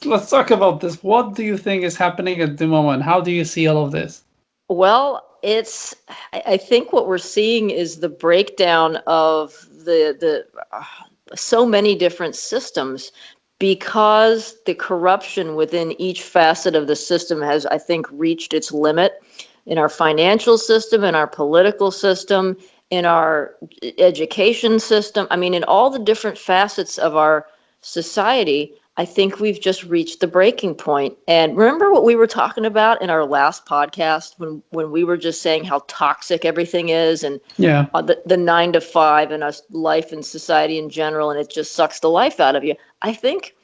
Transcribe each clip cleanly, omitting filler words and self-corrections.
let's talk about this. What do you think is happening at the moment? How do you see all of this? Well, I think what we're seeing is the breakdown of so many different systems because the corruption within each facet of the system has, I think, reached its limit in our financial system, in our political system, in our education system. I mean, in all the different facets of our society, I think we've just reached the breaking point. And remember what we were talking about in our last podcast when we were just saying how toxic everything is and Yeah. the 9 to 5 and us life and society in general, and it just sucks the life out of you. I think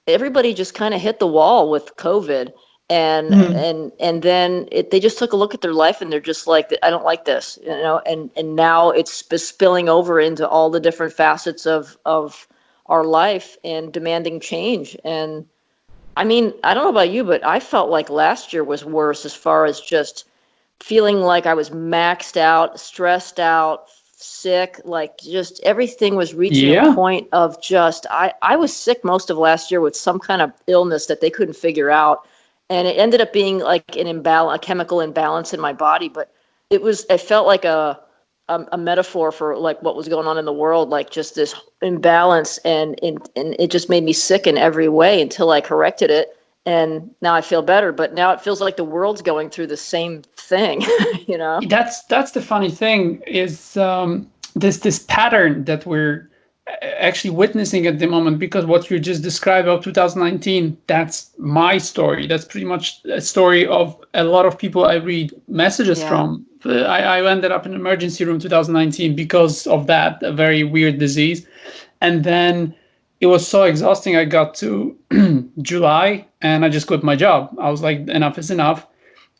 everybody just kind of hit the wall with COVID, and Mhm. then they just took a look at their life and they're just like, I don't like this, and now it's spilling over into all the different facets of our life and demanding change. And I mean, I don't know about you, but I felt like last year was worse as far as just feeling like I was maxed out, stressed out, sick, like just everything was reaching a Yeah. point of just I was sick most of last year with some kind of illness that they couldn't figure out. And it ended up being like an imbalance, a chemical imbalance in my body. But it felt like a metaphor for like what was going on in the world, like just this imbalance, and it just made me sick in every way until I corrected it. And now I feel better, but now it feels like the world's going through the same thing, you know? That's the funny thing is this pattern that we're actually witnessing at the moment, because what you just described about 2019, that's my story. That's pretty much a story of a lot of people I read messages Yeah. from. I ended up in an emergency room 2019 because of that, a very weird disease. And then it was so exhausting. I got to July and I just quit my job. I was like, enough is enough,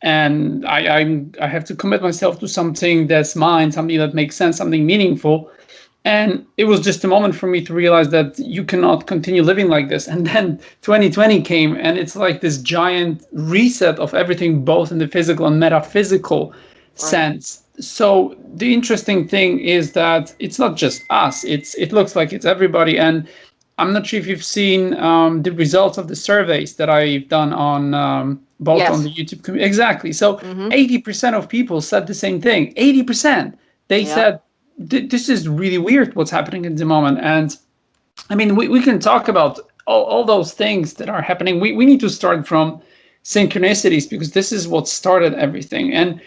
and I have to commit myself to something that's mine, something that makes sense, something meaningful. And it was just a moment for me to realize that you cannot continue living like this. And then 2020 came, and it's like this giant reset of everything, both in the physical and metaphysical Right. sense. So the interesting thing is that it's not just us. It looks like it's everybody. And I'm not sure if you've seen the results of the surveys that I've done on both on the Yes. YouTube community. Exactly. So Mm-hmm. 80% of people said the same thing. 80%. They Yeah. said, this is really weird what's happening at the moment. And I mean, we can talk about all those things that are happening. We need to start from synchronicities, because this is what started everything. And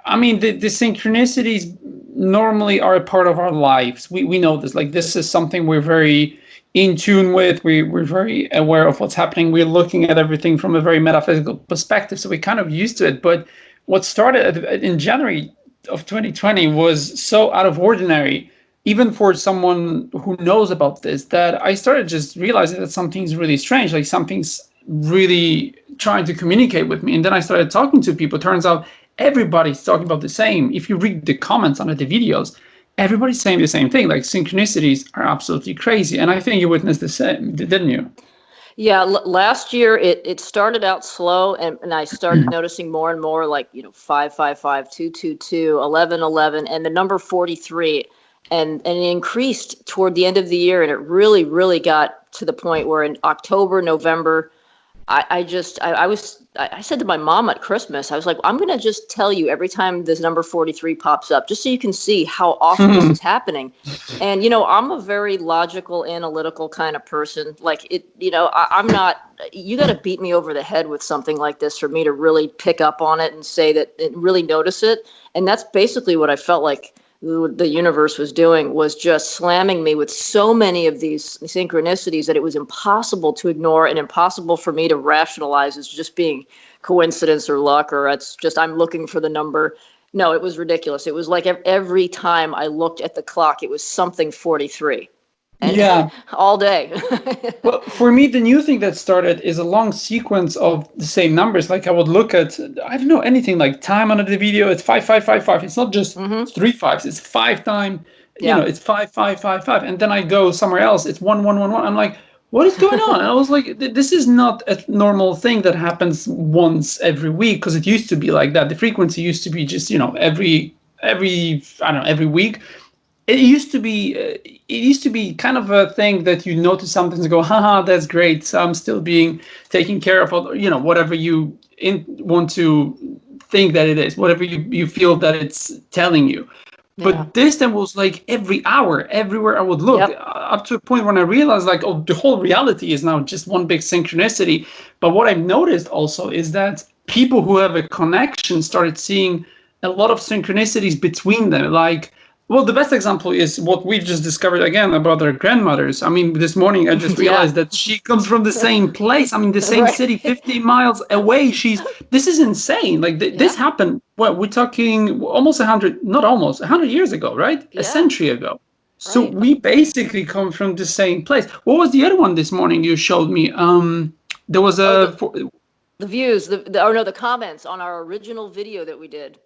I mean, the synchronicities normally are a part of our lives. We know this. Like, this is something we're very in tune with. We're very aware of what's happening. We're looking at everything from a very metaphysical perspective. So we're kind of used to it. But what started in January of 2020 was so out of ordinary, even for someone who knows about this, that I started just realizing that something's really strange. Like, something's really trying to communicate with me. And then I started talking to people. Turns out everybody's talking about the same. If you read the comments under the videos, everybody's saying the same thing. Like, synchronicities are absolutely crazy. And I think you witnessed the same, didn't you? Yeah, last year it started out slow, and I started noticing more and more, like, 555, 222, 1111, and the number 43, and it increased toward the end of the year, and it really got to the point where in October, November, I said to my mom at Christmas, I was like, I'm going to just tell you every time this number 43 pops up, just so you can see how often this is happening. And, I'm a very logical, analytical kind of person. Like I'm not, you got to beat me over the head with something like this for me to really pick up on it and say that and really notice it. And that's basically what I felt like the universe was doing, was just slamming me with so many of these synchronicities that it was impossible to ignore and impossible for me to rationalize as just being coincidence or luck, or it's just I'm looking for the number. No, it was ridiculous. It was like every time I looked at the clock, it was something 43, and Yeah. all day. Well, for me, the new thing that started is a long sequence of the same numbers. Like, I would look at, I don't know, anything like time under the video. It's 5555. It's not just Hmm. three fives. It's five time. Yeah. It's 5555. And then I go somewhere else. It's 1111. I'm like, what is going on? And I was like, this is not a normal thing that happens once every week, because it used to be like that. The frequency used to be just every I don't know, every week. it used to be kind of a thing that you notice something and go, haha, that's great. So I'm still being taken care of, or, whatever you want to think that it is, whatever you feel that it's telling you. Yeah. But this then was like every hour, everywhere I would look, Yep. up to a point when I realized, like, oh, the whole reality is now just one big synchronicity. But what I've noticed also is that people who have a connection started seeing a lot of synchronicities between them. Like, well, the best example is what we've just discovered again about our grandmothers. I mean, this morning I just Yeah. realized that she comes from the same place. I mean, the same Right. city, 50 miles away. This is insane. Like, this Yeah. happened, what, we're talking almost 100, not almost, 100 years ago, right? A Yeah. century ago. So Right. we basically come from the same place. What was the other one this morning you showed me? There was Oh, a, the views, or no, the comments on our original video that we did.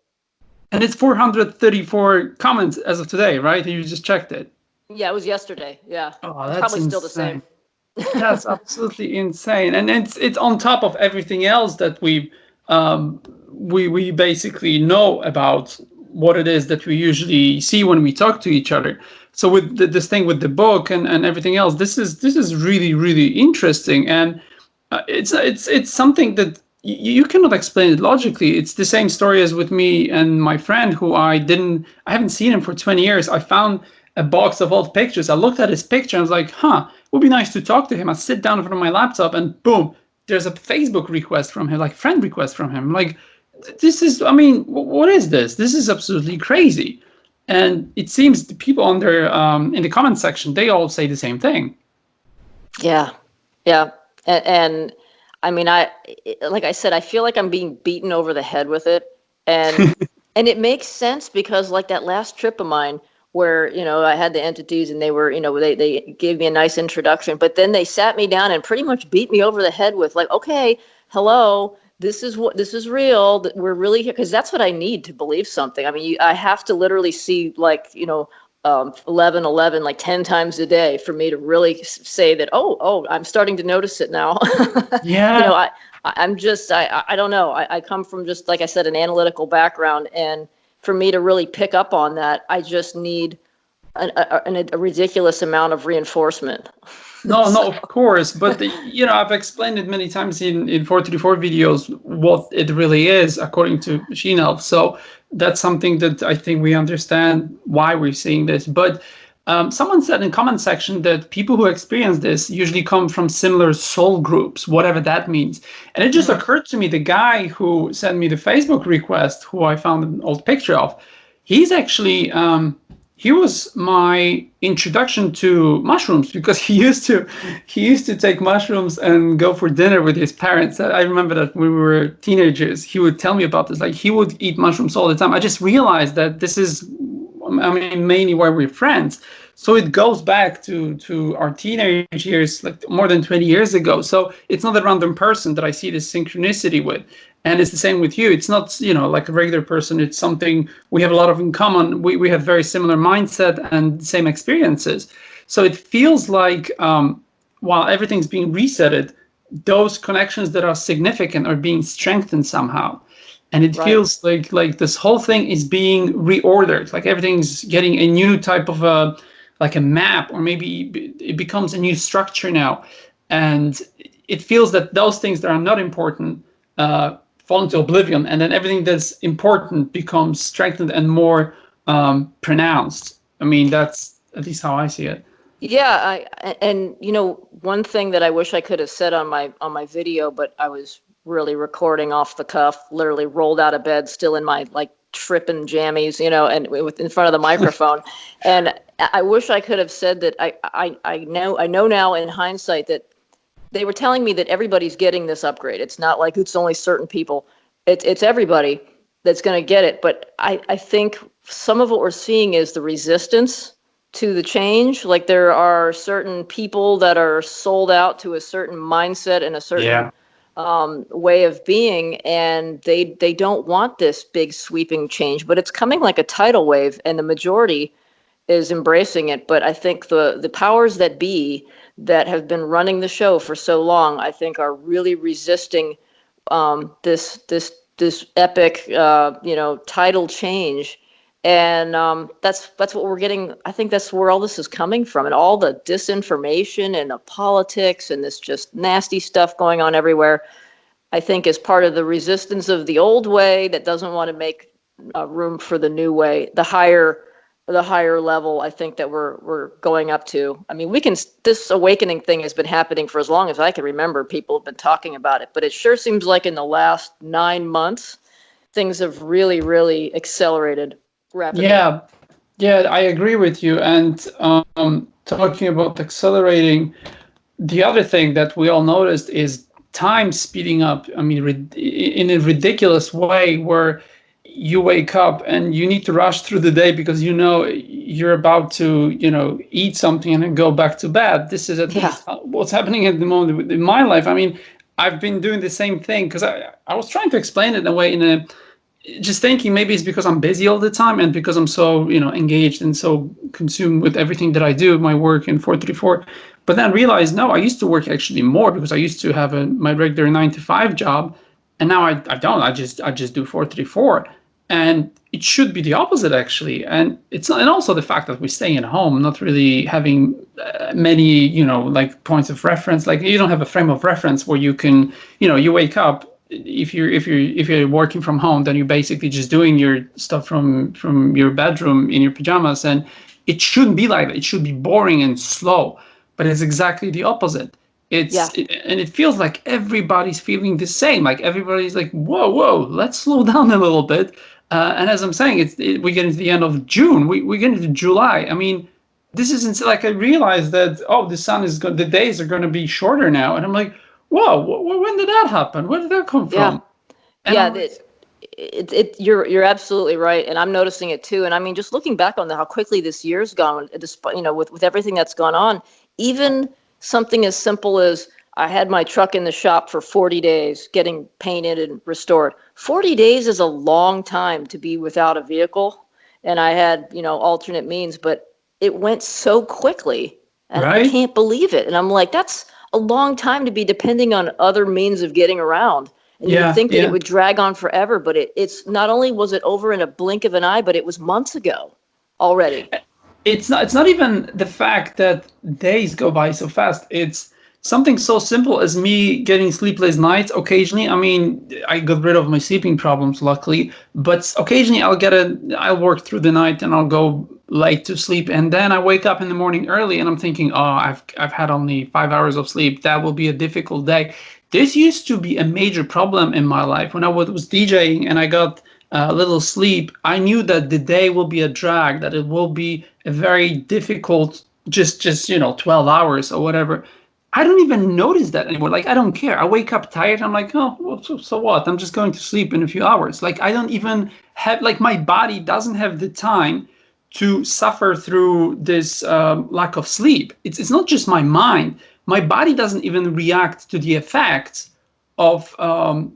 and it's 434 comments as of today, right? You just checked it. Yeah, it was yesterday. Yeah. Oh, It's that's probably still the same. insane. That's absolutely insane, and it's on top of everything else that we basically know about what it is that we usually see when we talk to each other. So with this thing with the book and everything else, this is really really interesting, and it's something that you cannot explain it logically. It's the same story as with me and my friend who I haven't seen him for 20 years. I found a box of old pictures. I looked at his picture and I was like, huh, it would be nice to talk to him. I sit down in front of my laptop and boom, there's a Facebook request from him, like friend request from him. Like, this is, I mean, what is this? This is absolutely crazy. And it seems the people on there in the comment section, they all say the same thing. Yeah. Yeah. And I mean, like I said, I feel like I'm being beaten over the head with it. And it makes sense because like that last trip of mine where, I had the entities and they were, they gave me a nice introduction, but then they sat me down and pretty much beat me over the head with like, okay, hello, this is real, that we're really here. Cause that's what I need to believe something. I mean, I have to literally see like, 11 like 10 times a day for me to really say that, oh, I'm starting to notice it now. you Yeah. know, I, I'm just, I don't know. I come from just, like I said, an analytical background. And for me to really pick up on that, I just need a ridiculous amount of reinforcement. No, So, no, of course, but I've explained it many times in 434 videos what it really is according to Machine Elf. So that's something that I think we understand why we're seeing this. But someone said in comment section that people who experience this usually come from similar soul groups, whatever that means. And it just mhm. occurred to me, the guy who sent me the Facebook request, who I found an old picture of, he's actually he was my introduction to mushrooms because he used to take mushrooms and go for dinner with his parents. I remember that when we were teenagers, he would tell me about this. Like, he would eat mushrooms all the time. I just realized that this is, I mean, mainly why we're friends. So it goes back to our teenage years, like more than 20 years ago. So it's not a random person that I see this synchronicity with. And it's the same with you. It's not, like a regular person. It's something we have a lot of in common. We have very similar mindset and same experiences. So it feels like while everything's being resetted, those connections that are significant are being strengthened somehow. And it Right. feels like this whole thing is being reordered, like everything's getting a new type of like a map, or maybe it becomes a new structure now. And it feels that those things that are not important fall into oblivion, and then everything that's important becomes strengthened and more pronounced. I mean, that's at least how I see it. Yeah, and one thing that I wish I could have said on my video, but I was really recording off the cuff, literally rolled out of bed, still in my like tripping jammies, and in front of the microphone. And I wish I could have said that I know now in hindsight that they were telling me that everybody's getting this upgrade. It's not like it's only certain people. It's everybody that's going to get it. But I think some of what we're seeing is the resistance to the change. Like there are certain people that are sold out to a certain mindset and a certain Yeah. way of being, and they don't want this big sweeping change. But it's coming like a tidal wave, and the majority is embracing it. But I think the powers that be that have been running the show for so long, I think, are really resisting this epic tidal change. And that's what we're getting. I think that's where all this is coming from, and all the disinformation and the politics and this just nasty stuff going on everywhere. I think is part of the resistance of the old way that doesn't want to make room for the new way, the higher level. I think that we're going up to. I mean, this awakening thing has been happening for as long as I can remember. People have been talking about it, but it sure seems like in the last 9 months, things have really, really accelerated rapidly. Yeah, yeah, I agree with you. And talking about accelerating, the other thing that we all noticed is time speeding up. I mean, in a ridiculous way, where you wake up and you need to rush through the day because you know you're about to, eat something and then go back to bed. This is at Yeah. least what's happening at the moment in my life. I mean, I've been doing the same thing because I was trying to explain it in a way, just thinking maybe it's because I'm busy all the time and because I'm so, engaged and so consumed with everything that I do, my work in 434. But then realized, no, I used to work actually more because I used to have my regular 9 to 5 job. And now I don't. I just do 434. And it should be the opposite, actually. And and also the fact that we're staying at home, not really having many, like points of reference. Like you don't have a frame of reference where you can, you wake up. If you're working from home, then you're basically just doing your stuff from your bedroom in your pajamas, and it shouldn't be like that. It should be boring and slow, but it's exactly the opposite. Yeah. And it feels like everybody's feeling the same. Like everybody's like, whoa, let's slow down a little bit. And as I'm saying, we get into the end of June. We get into July. I mean, this isn't like I realized that the days are going to be shorter now, and I'm like, whoa, when did that happen? Where did that come Yeah. from? And Yeah. I'm like, You're absolutely right, and I'm noticing it too. And I mean, just looking back on how quickly this year's gone, despite with everything that's gone on, even something as simple as I had my truck in the shop for 40 days, getting painted and restored. 40 days is a long time to be without a vehicle, and I had alternate means, but it went so quickly, and I right? can't believe it. And I'm like, that's a long time to be depending on other means of getting around. And you would Yeah, think that it yeah. would drag on forever, but it's not only was it over in a blink of an eye, but it was months ago already. It's not even the fact that days go by so fast. It's something so simple as me getting sleepless nights occasionally. I mean, I got rid of my sleeping problems, luckily, but occasionally I'll work through the night and I'll go late to sleep, and then I wake up in the morning early and I'm thinking, oh, I've had only 5 hours of sleep. That will be a difficult day. This used to be a major problem in my life when I was DJing and I got a little sleep. I knew that the day will be a drag, that it will be a very difficult, just 12 hours or whatever. I don't even notice that anymore. Like I don't care. I wake up tired. I'm like, oh, well, so what? I'm just going to sleep in a few hours. Like I don't even have, like, my body doesn't have the time to suffer through this lack of sleep. It's not just my mind. My body doesn't even react to the effects of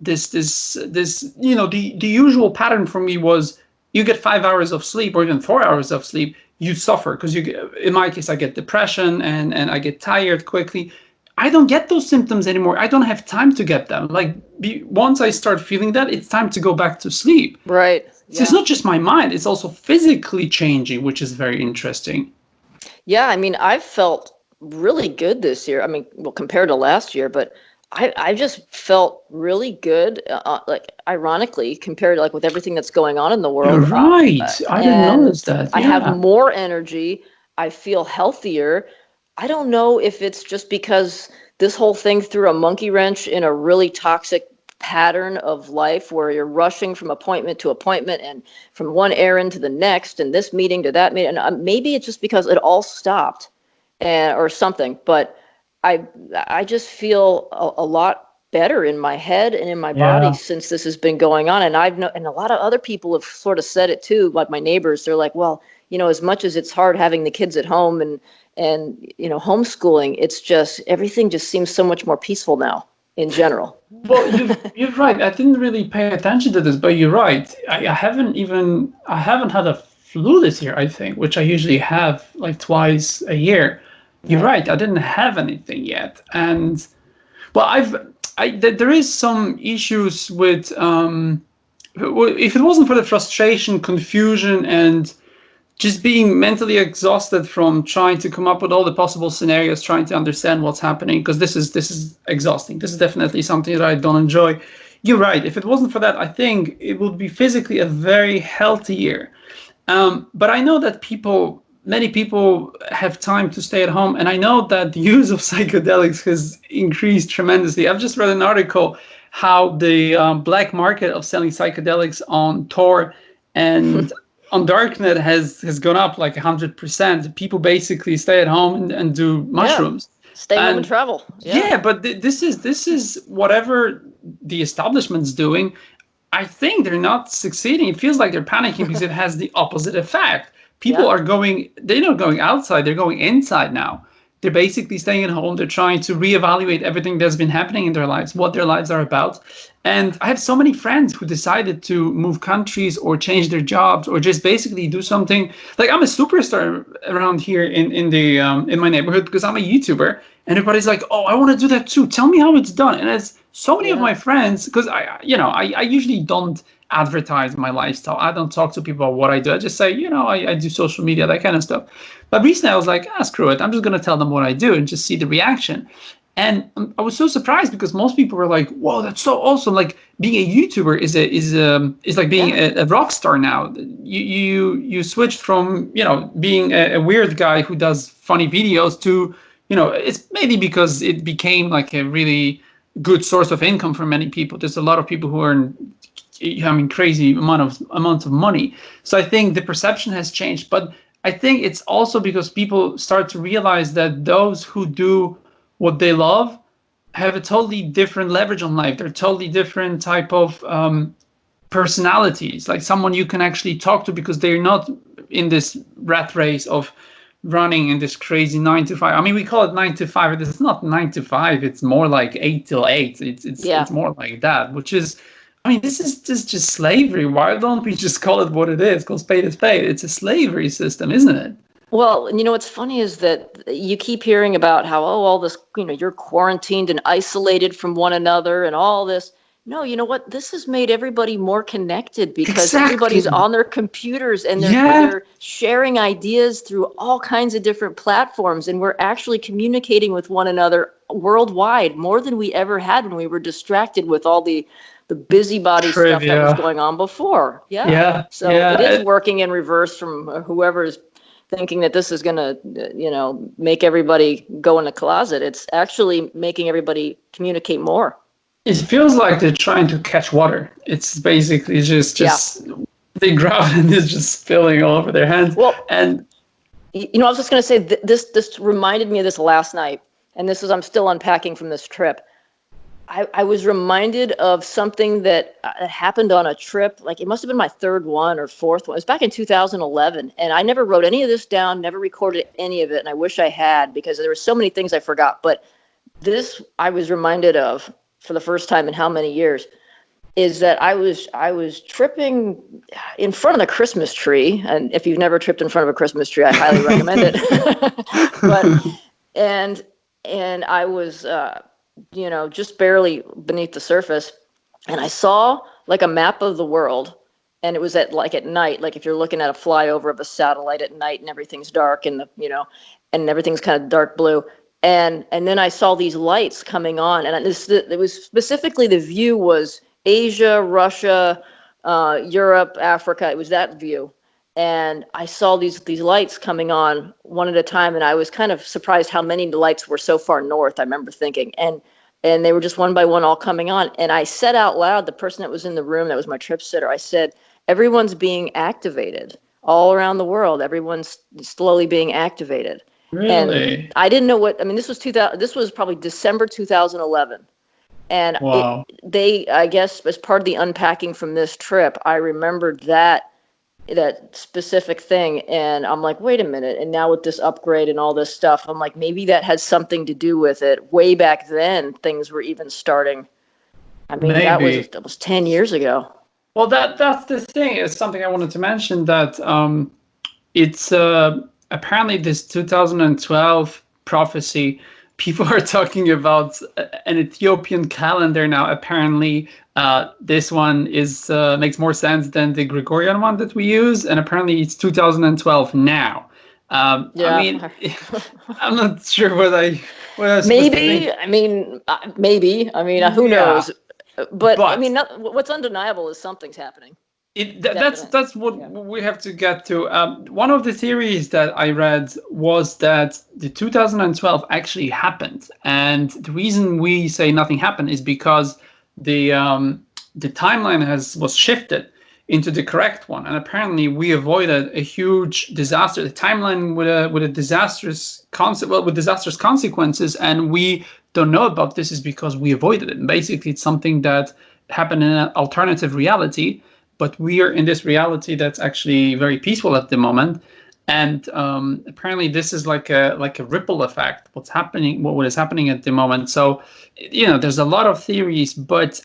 this. The usual pattern for me was you get 5 hours of sleep or even 4 hours of sleep, you suffer because in my case, I get depression and I get tired quickly. I don't get those symptoms anymore. I don't have time to get them. Like once I start feeling that, it's time to go back to sleep. Right. So it's Yeah. not just my mind, it's also physically changing, which is very interesting. Yeah. I mean, I've felt really good this year. I mean, well, compared to last year, but I just felt really good, like ironically, compared to like with everything that's going on in the You're world. right. I didn't And notice that. I have Yeah. more energy. I feel healthier. I don't know if it's just because this whole thing threw a monkey wrench in a really toxic pattern of life where you're rushing from appointment to appointment and from one errand to the next and this meeting to that meeting. And maybe it's just because it all stopped or something. But I I just feel a lot better in my head and in my body Yeah. since this has been going on. And and a lot of other people have sort of said it too, like my neighbors. They're like, well, as much as it's hard having the kids at home and homeschooling, it's just everything just seems so much more peaceful now in general. Well, you're right. I didn't really pay attention to this, but you're right. I haven't had a flu this year, I think, which I usually have like twice a year. You're Right. right. I didn't have anything yet. And well, there is some issues with if it wasn't for the frustration, confusion, and just being mentally exhausted from trying to come up with all the possible scenarios, trying to understand what's happening, because this is exhausting. This is definitely something that I don't enjoy. You're right. If it wasn't for that, I think it would be physically a very healthy year. But I know that many people have time to stay at home, and I know that the use of psychedelics has increased tremendously. I've just read an article how the black market of selling psychedelics on Tor and on Darknet has gone up like 100%. People basically stay at home and do mushrooms. Stay home and And travel. yeah, but this is whatever the establishment's doing. I think they're not succeeding. It feels like they're panicking because it has the opposite effect. People Yeah. they're not going outside, they're going inside now. They're basically staying at home. They're trying to reevaluate everything that's been happening in their lives, what their lives are about. And I have so many friends who decided to move countries or change their jobs or just basically do something. Like I'm a superstar around here in my neighborhood because I'm a YouTuber, and everybody's like, "Oh, I want to do that too. Tell me how it's done." And it's so many of Yeah. my friends, because I usually don't advertise my lifestyle. I don't talk to people about what I do. I just say, I do social media, that kind of stuff. But recently I was like, screw it. I'm just going to tell them what I do and just see the reaction. And I was so surprised because most people were like, "Whoa, that's so awesome! Like being a YouTuber is like being a rock star now. You switched from being a weird guy who does funny videos to it's maybe because it became like a really good source of income for many people. There's a lot of people who earn crazy amounts of money. So I think the perception has changed, but I think it's also because people start to realize that those who do what they love have a totally different leverage on life. They're totally different type of personalities, like someone you can actually talk to because they're not in this rat race of running in this crazy 9 to 5. I mean, we call it 9 to 5. It's not 9 to 5. It's more like 8 till 8. It's Yeah. more like that, which is, I mean, this is just slavery. Why don't we just call it what it is? Call spade a spade. It's a slavery system, isn't it? Well, what's funny is that you keep hearing about how, all this, you're quarantined and isolated from one another and all this. No, you know what? This has made everybody more connected because everybody's Exactly. on their computers and they're Yeah. they're sharing ideas through all kinds of different platforms, and we're actually communicating with one another worldwide more than we ever had when we were distracted with all the busybody stuff that was Trivia. going on before. Yeah. Yeah. So it is Yeah. working in reverse from whoever's thinking that this is going to, make everybody go in the closet. It's actually making everybody communicate more. It feels like they're trying to catch water. It's basically just Yeah. they grab it and it's just spilling all over their hands. Well, And I was just going to say this reminded me of this last night, and I'm still unpacking from this trip. I was reminded of something that happened on a trip. Like it must have been my third one or fourth one. It was back in 2011, and I never wrote any of this down, never recorded any of it, and I wish I had because there were so many things I forgot. But this I was reminded of for the first time in how many years is that I was tripping in front of the Christmas tree, and if you've never tripped in front of a Christmas tree, I highly recommend it. But and I was just barely beneath the surface, and I saw like a map of the world, and it was at night, like if you're looking at a flyover of a satellite at night and everything's dark and and everything's kind of dark blue. And then I saw these lights coming on, and it was specifically the view was Asia, Russia, Europe, Africa. It was that view, and I saw these lights coming on one at a time, and I was kind of surprised how many lights were so far north. I remember thinking, and they were just one by one all coming on. And I said out loud, the person that was in the room, that was my trip sitter, I said, "Everyone's being activated all around the world. Everyone's slowly being activated." And really, I didn't know what, I mean, this was 2000, this was probably December 2011. And wow. I guess as part of the unpacking from this trip, I remembered that specific thing, and I'm like, wait a minute. And now with this upgrade and all this stuff, I'm like, maybe that has something to do with it. Way back then, things were even starting. I mean, Maybe. that was 10 years ago. Well, that's the thing. It's something I wanted to mention that it's apparently this 2012 prophecy people are talking about an Ethiopian calendar now. Apparently, this one is makes more sense than the Gregorian one that we use, and apparently it's 2012 now. I mean, Yeah. I'm not sure what I'm supposed to think. Maybe. I mean, maybe. I mean, who Yeah, knows? But I but mean, what's undeniable is something's happening. that's Definite. what Yeah. we have to get to. One of the theories that I read was that the 2012 actually happened, and the reason we say nothing happened is because the timeline was shifted into the correct one, and apparently we avoided a huge disaster. The timeline with a disastrous concept, well, with disastrous consequences, and we don't know about this is because we avoided it. And basically, it's something that happened in an alternative reality, but we are in this reality that's actually very peaceful at the moment. And apparently, this is like a ripple effect. What is happening at the moment? So, there's a lot of theories, but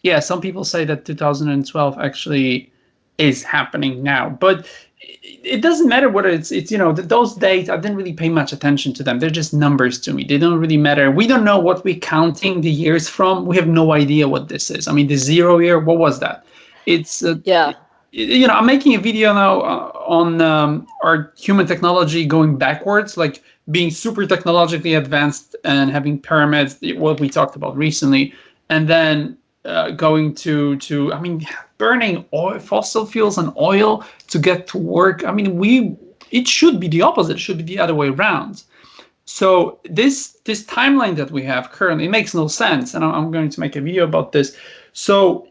yeah, some people say that 2012 actually is happening now, but it doesn't matter whether it's those dates. I didn't really pay much attention to them. They're just numbers to me. They don't really matter. We don't know what we're counting the years from. We have no idea what this is. I mean, the 0 year, what was that? It's Yeah. I'm making a video now on our human technology going backwards, like being super technologically advanced and having pyramids, what we talked about recently, and then going to I mean, burning oil, fossil fuels and oil to get to work. I mean, it should be the opposite. It should be the other way around. So this timeline that we have currently, it makes no sense, and I'm going to make a video about this. So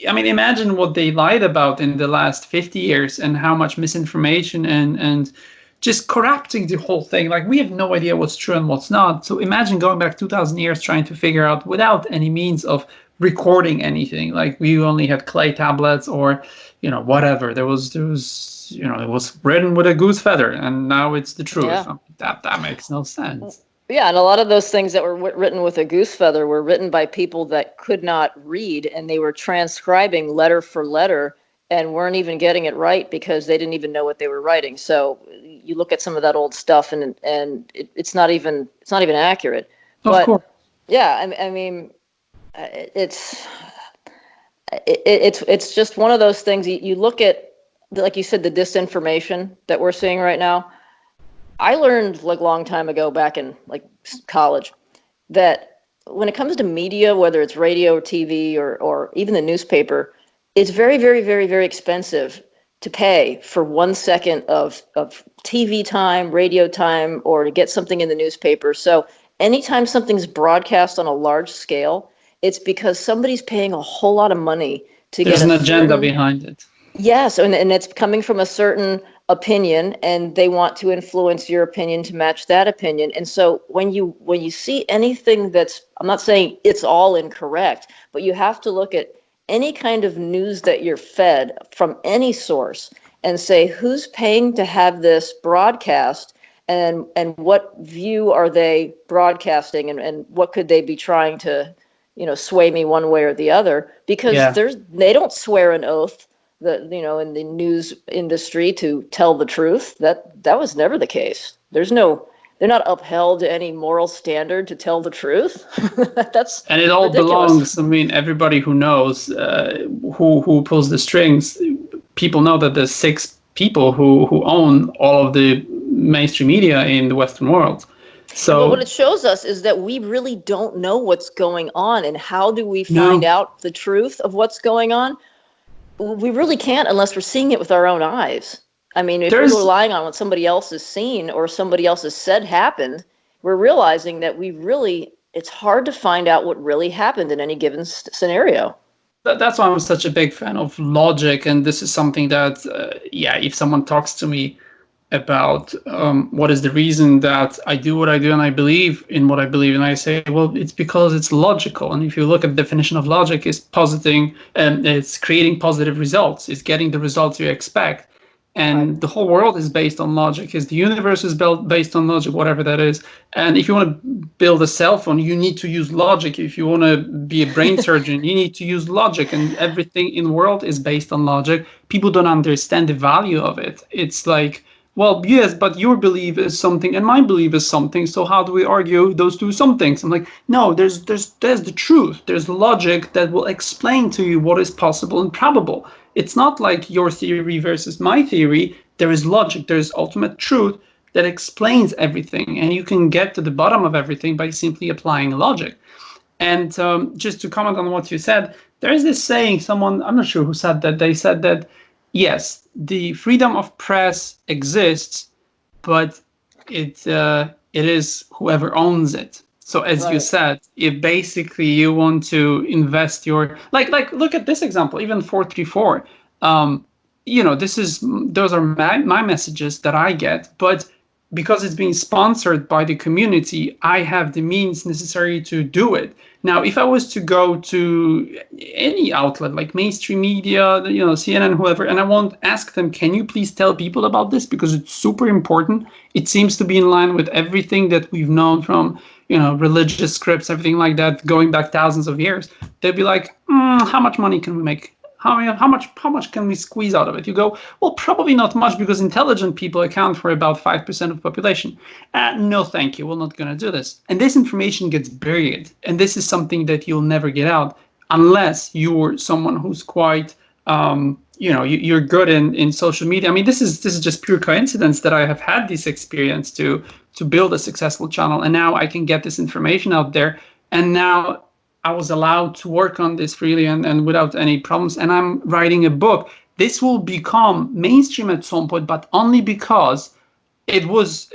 I mean, imagine what they lied about in the last 50 years and how much misinformation and just corrupting the whole thing. Like, we have no idea what's true and what's not. So imagine going back 2,000 years trying to figure out without any means of recording anything. Like, we only had clay tablets or, whatever. There was, it was written with a goose feather, and now it's the truth. Yeah. That makes no sense. Yeah, and a lot of those things that were written with a goose feather were written by people that could not read, and they were transcribing letter for letter and weren't even getting it right because they didn't even know what they were writing. So you look at some of that old stuff, and it's not even accurate. Of But course. yeah, I mean, it's it's just one of those things. You look at, like you said, the disinformation that we're seeing right now. I learned like a long time ago back in like college that when it comes to media, whether it's radio or TV or even the newspaper, it's very, very, very, very expensive to pay for 1 second of TV time, radio time, or to get something in the newspaper. So anytime something's broadcast on a large scale, it's because somebody's paying a whole lot of money to get There's a an agenda certain. behind it. Yes, and it's coming from a certain opinion, and they want to influence your opinion to match that opinion. And so when you see anything that's, I'm not saying it's all incorrect, but you have to look at any kind of news that you're fed from any source and say who's paying to have this broadcast, and what view are they broadcasting, and what could they be trying to sway me one way or the other, because Yeah. they don't swear an oath in the news industry to tell the truth. That was never the case. They're not upheld to any moral standard to tell the truth. That's And it all ridiculous. belongs. I mean, everybody who knows who pulls the strings, people know that there's six people who own all of the mainstream media in the Western world. But what So it shows us is that we really don't know what's going on, and how do we find no, out the truth of what's going on? We really can't unless we're seeing it with our own eyes. I mean, if we're there's relying on what somebody else has seen or somebody else has said happened, we're realizing that it's hard to find out what really happened in any given scenario. that's why I'm such a big fan of logic, and this is something that yeah, if someone talks to me about what is the reason that I do what I do and I believe in what I believe, and I say, well, it's because it's logical. And if you look at the definition of logic, it's positing and it's creating positive results, it's getting the results you expect. Right. And the whole world is based on logic, is the universe is built based on logic, whatever that is. And if you want to build a cell phone, you need to use logic. If you want to be a brain surgeon, you need to use logic, and everything in the world is based on logic. People don't understand the value of it. It's like well, yes, but your belief is something and my belief is something. So how do we argue those two somethings? I'm like, no, there's the truth. There's logic that will explain to you what is possible and probable. It's not like your theory versus my theory. There is logic. There is ultimate truth that explains everything, and you can get to the bottom of everything by simply applying logic. And just to comment on what you said, there is this saying, someone, I'm not sure who said that, they said that, yes, the freedom of press exists, but it is whoever owns it. So as you Right. said, if basically you want to invest your, like look at this example, even 434, this is, those are my messages that I get, but because it's being sponsored by the community, I have the means necessary to do it. Now, if I was to go to any outlet like mainstream media, CNN, whoever, and I won't ask them, can you please tell people about this because it's super important. It seems to be in line with everything that we've known from, religious scripts, everything like that, going back thousands of years. They'd be like, how much money can we make? How much can we squeeze out of it? You go, well, probably not much because intelligent people account for about 5% of the population. No, thank you. We're not going to do this. And this information gets buried. And this is something that you'll never get out unless you're someone who's quite, you're good in social media. I mean, this is just pure coincidence that I have had this experience to build a successful channel. And now I can get this information out there. And now I was allowed to work on this freely and without any problems. And I'm writing a book. This will become mainstream at some point, but only because it was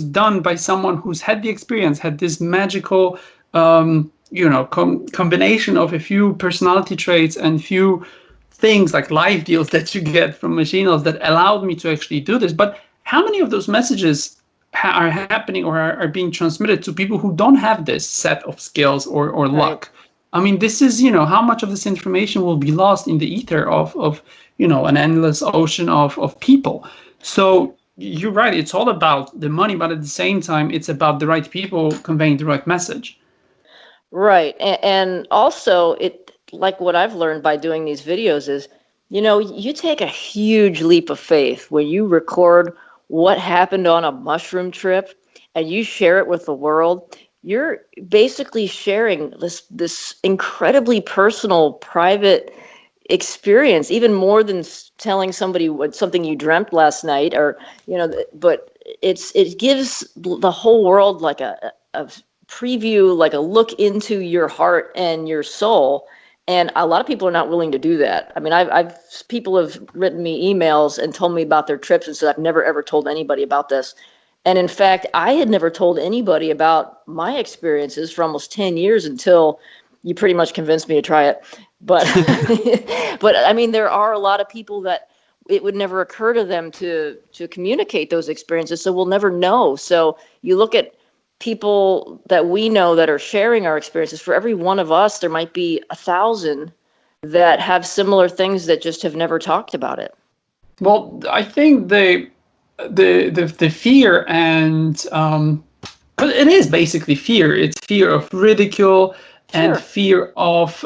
done by someone who's had the experience, had this magical combination of a few personality traits and few things like live deals that you get from machines that allowed me to actually do this. But how many of those messages are happening or are being transmitted to people who don't have this set of skills or Right. luck? I mean, this is, how much of this information will be lost in the ether of an endless ocean of people. So you're right. It's all about the money, but at the same time, it's about the right people conveying the right message. Right. And also, it, like what I've learned by doing these videos is, you take a huge leap of faith when you record what happened on a mushroom trip and you share it with the world. You're basically sharing this incredibly personal, private experience, even more than telling somebody what something you dreamt last night, or but it gives the whole world like a preview, like a look into your heart and your soul. And a lot of people are not willing to do that. I mean, I've people have written me emails and told me about their trips and said, I've never ever told anybody about this. And in fact, I had never told anybody about my experiences for almost 10 years until you pretty much convinced me to try it. But but I mean, there are a lot of people that it would never occur to them to communicate those experiences, so we'll never know. So you look at people that we know that are sharing our experiences. For every one of us, there might be 1,000 that have similar things that just have never talked about it. Well, I think the fear and because it is basically fear. It's fear of ridicule and Sure. fear of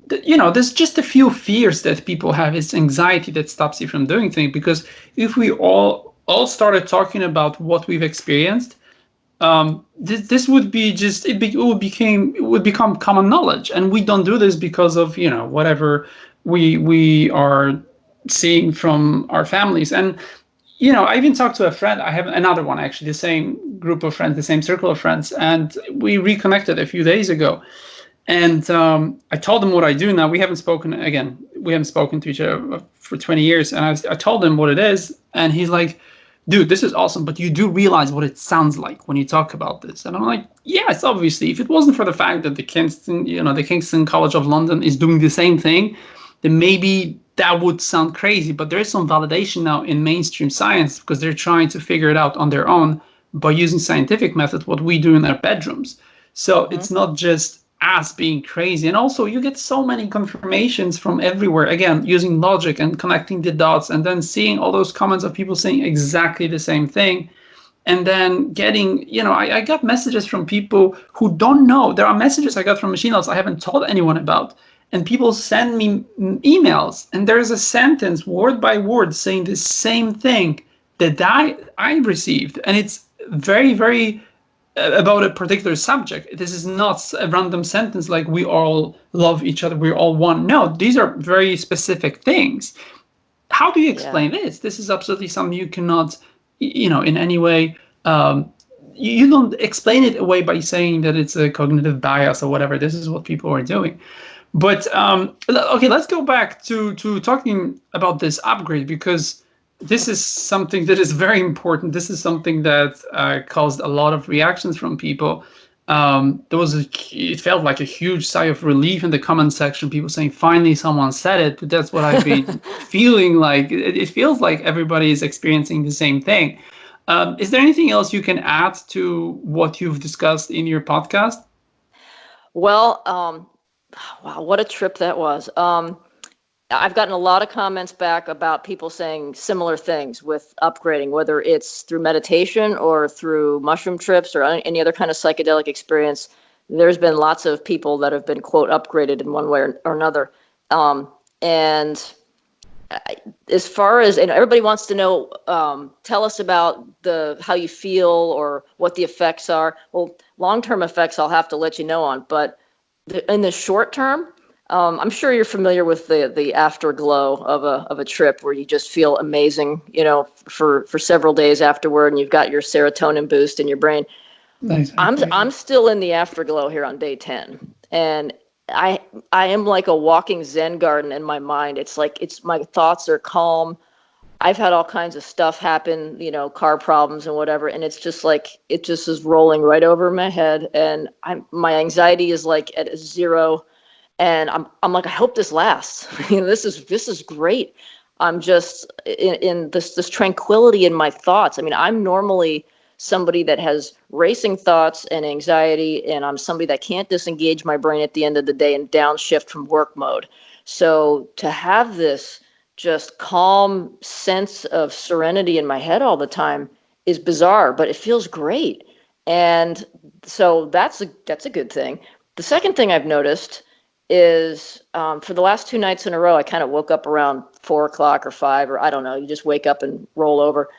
there's just a few fears that people have. It's anxiety that stops you from doing things. Because if we all started talking about what we've experienced, this would be just it would become common knowledge, and we don't do this because of whatever we are seeing from our families. And I even talked to a friend. I have another one, actually, the same group of friends, the same circle of friends, and we reconnected a few days ago. And I told him what I do now. We haven't spoken again. We haven't spoken to each other for 20 years. And I told him what it is, and he's like, "Dude, this is awesome, but you do realize what it sounds like when you talk about this." And I'm like, "Yes, obviously. If it wasn't for the fact that the Kingston College of London is doing the same thing, then maybe that would sound crazy. But there is some validation now in mainstream science because they're trying to figure it out on their own by using scientific methods, what we do in our bedrooms. So Hmm. it's not just us being crazy. And also, you get so many confirmations from everywhere, again, using logic and connecting the dots, and then seeing all those comments of people saying exactly the same thing. And then getting, I got messages from people who don't know. There are messages I got from machine I haven't told anyone about. And people send me emails, and there's a sentence word by word saying the same thing that I received, and it's very, very about a particular subject. This is not a random sentence like we all love each other, we're all one. No, these are very specific things. How do you Yeah. explain this? This is absolutely something you cannot, in any way. You don't explain it away by saying that it's a cognitive bias or whatever. This is what people are doing. But okay, let's go back to talking about this upgrade, because this is something that is very important. This is something that caused a lot of reactions from people. It felt like a huge sigh of relief in the comment section. People saying, "Finally, someone said it." But that's what I've been feeling like. It feels like everybody is experiencing the same thing. Is there anything else you can add to what you've discussed in your podcast? Well, wow, what a trip that was. I've gotten a lot of comments back about people saying similar things with upgrading, whether it's through meditation or through mushroom trips or any other kind of psychedelic experience. There's been lots of people that have been, quote, upgraded in one way or another. And as far as, and everybody wants to know, tell us about how you feel or what the effects are. Well, long-term effects I'll have to let you know on, but in the short term, I'm sure you're familiar with the afterglow of a trip where you just feel amazing, for several days afterward, and you've got your serotonin boost in your brain. Exactly. I'm still in the afterglow here on day 10, and I am like a walking Zen garden in my mind. It's like my thoughts are calm. I've had all kinds of stuff happen, car problems and whatever, and it's just like it just is rolling right over my head, and my anxiety is like at zero, and I'm like, I hope this lasts. This is great. I'm just in this tranquility in my thoughts. I mean, I'm normally somebody that has racing thoughts and anxiety, and I'm somebody that can't disengage my brain at the end of the day and downshift from work mode. So to have this just calm sense of serenity in my head all the time is bizarre, but it feels great. And so that's a good thing. The second thing I've noticed is, for the last 2 nights in a row, I kind of woke up around 4 o'clock or 5, or I don't know. You just wake up and roll over,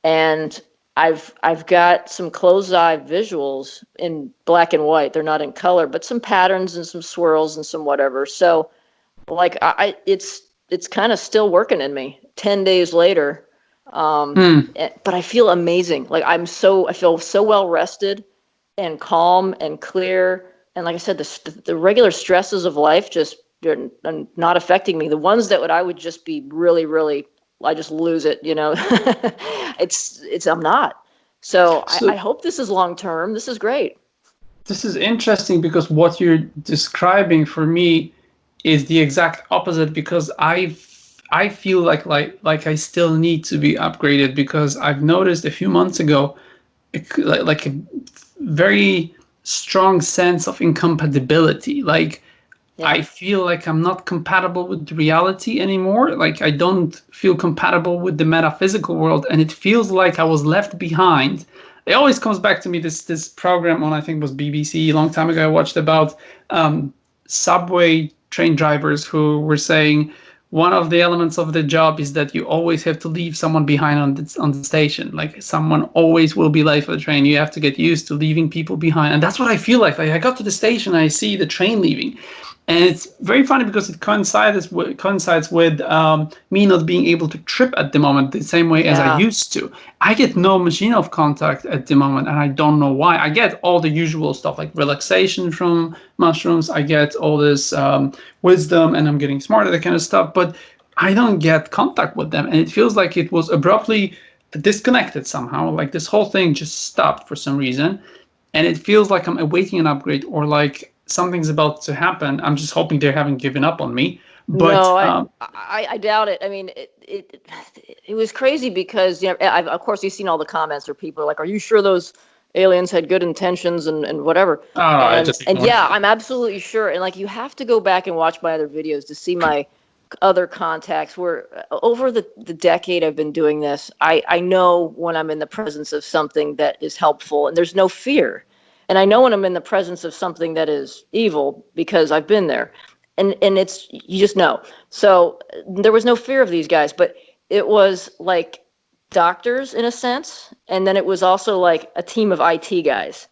and I've got some closed eye visuals in black and white. They're not in color, but some patterns and some swirls and some whatever. So like it's kind of still working in me 10 days later. But I feel amazing. Like I feel so well rested and calm and clear. And like I said, the regular stresses of life just are not affecting me. The ones that I would just be really, really, I just lose it, I'm not. So I So hope this is long term. This is great. this is interesting, because what you're describing for me is the exact opposite, because I feel like I still need to be upgraded, because I've noticed a few months ago like a very strong sense of incompatibility. Like I Yeah. feel like I'm not compatible with reality anymore. Like I don't feel compatible with the metaphysical world, and it feels like I was left behind. It always comes back to me, this program on, I think it was BBC a long time ago, I watched about subway train drivers who were saying one of the elements of the job is that you always have to leave someone behind on the station. Like someone always will be late for the train. You have to get used to leaving people behind, and that's what I feel like. Like I got to the station, I see the train leaving, and it's very funny because it coincides with me not being able to trip at the moment the same way as I Yeah. used to. I get no machine of contact at the moment, and I don't know why. I get all the usual stuff like relaxation from mushrooms. I get all this wisdom, and I'm getting smarter, that kind of stuff. But I don't get contact with them, and it feels like it was abruptly disconnected somehow. Like this whole thing just stopped for some reason, and it feels like I'm awaiting an upgrade, or like something's about to happen. I'm just hoping they haven't given up on me. But No, I doubt it. I mean, it was crazy because of course you've seen all the comments where people are like, "Are you sure those aliens had good intentions and whatever?" I And just and ignored yeah, it. I'm absolutely sure. And like you have to go back and watch my other videos to see my other contacts. Where over the decade I've been doing this, I know when I'm in the presence of something that is helpful and there's no fear. And I know when I'm in the presence of something that is evil because I've been there, and it's you just know. So there was no fear of these guys, but it was like doctors in a sense, and then it was also like a team of IT guys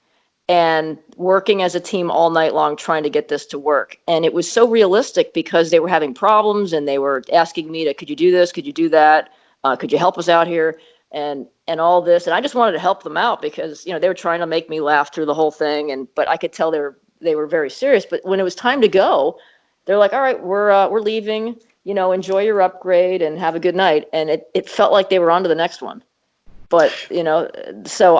and working as a team all night long trying to get this to work. And it was so realistic because they were having problems and they were asking me to, could you do this? Could you do that? Could you help us out here? And all this. And I just wanted to help them out because, you know, they were trying to make me laugh through the whole thing. But I could tell they were very serious. But when it was time to go, they're like, all right, we're leaving, you know, enjoy your upgrade and have a good night. And it felt like they were on to the next one. But, you know, so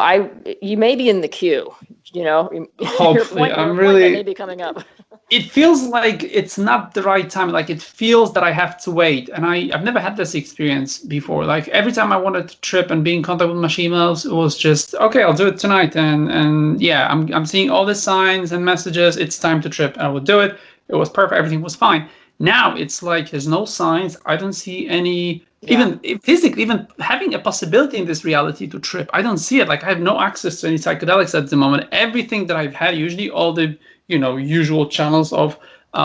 you may be in the queue, you know, Hopefully, your appointment may be coming up. It feels like it's not the right time. Like it feels that I have to wait. And I've never had this experience before. Like every time I wanted to trip and be in contact with my emails, it was just, okay, I'll do it tonight. And yeah, I'm seeing all the signs and messages. It's time to trip. I will do it. It was perfect. Everything was fine. Now it's like there's no signs. I don't see any, even physically, even having a possibility in this reality to trip. I don't see it. Like I have no access to any psychedelics at the moment. Everything that I've had, usually all the, you know, usual channels of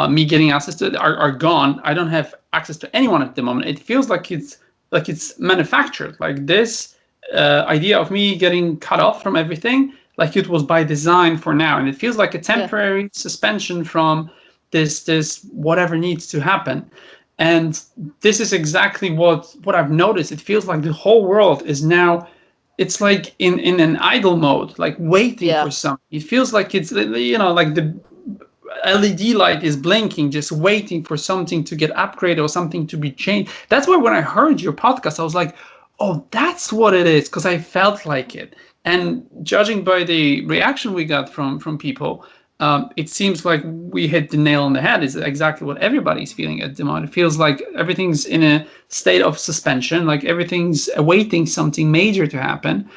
me getting access to it are gone. I don't have access to anyone at the moment. It feels like it's manufactured. Like this idea of me getting cut off from everything, like it was by design for now, and it feels like a temporary suspension from this whatever needs to happen. And this is exactly what I've noticed. It feels like the whole world is now, it's like in an idle mode, like waiting for something. It feels like it's, you know, like the LED light is blinking, just waiting for something to get upgraded or something to be changed. That's why when I heard your podcast, I was like, oh, that's what it is, because I felt like it. And judging by the reaction we got from people, it seems like we hit the nail on the head. Is exactly what everybody's feeling at the moment. It feels like everything's in a state of suspension, like everything's awaiting something major to happen.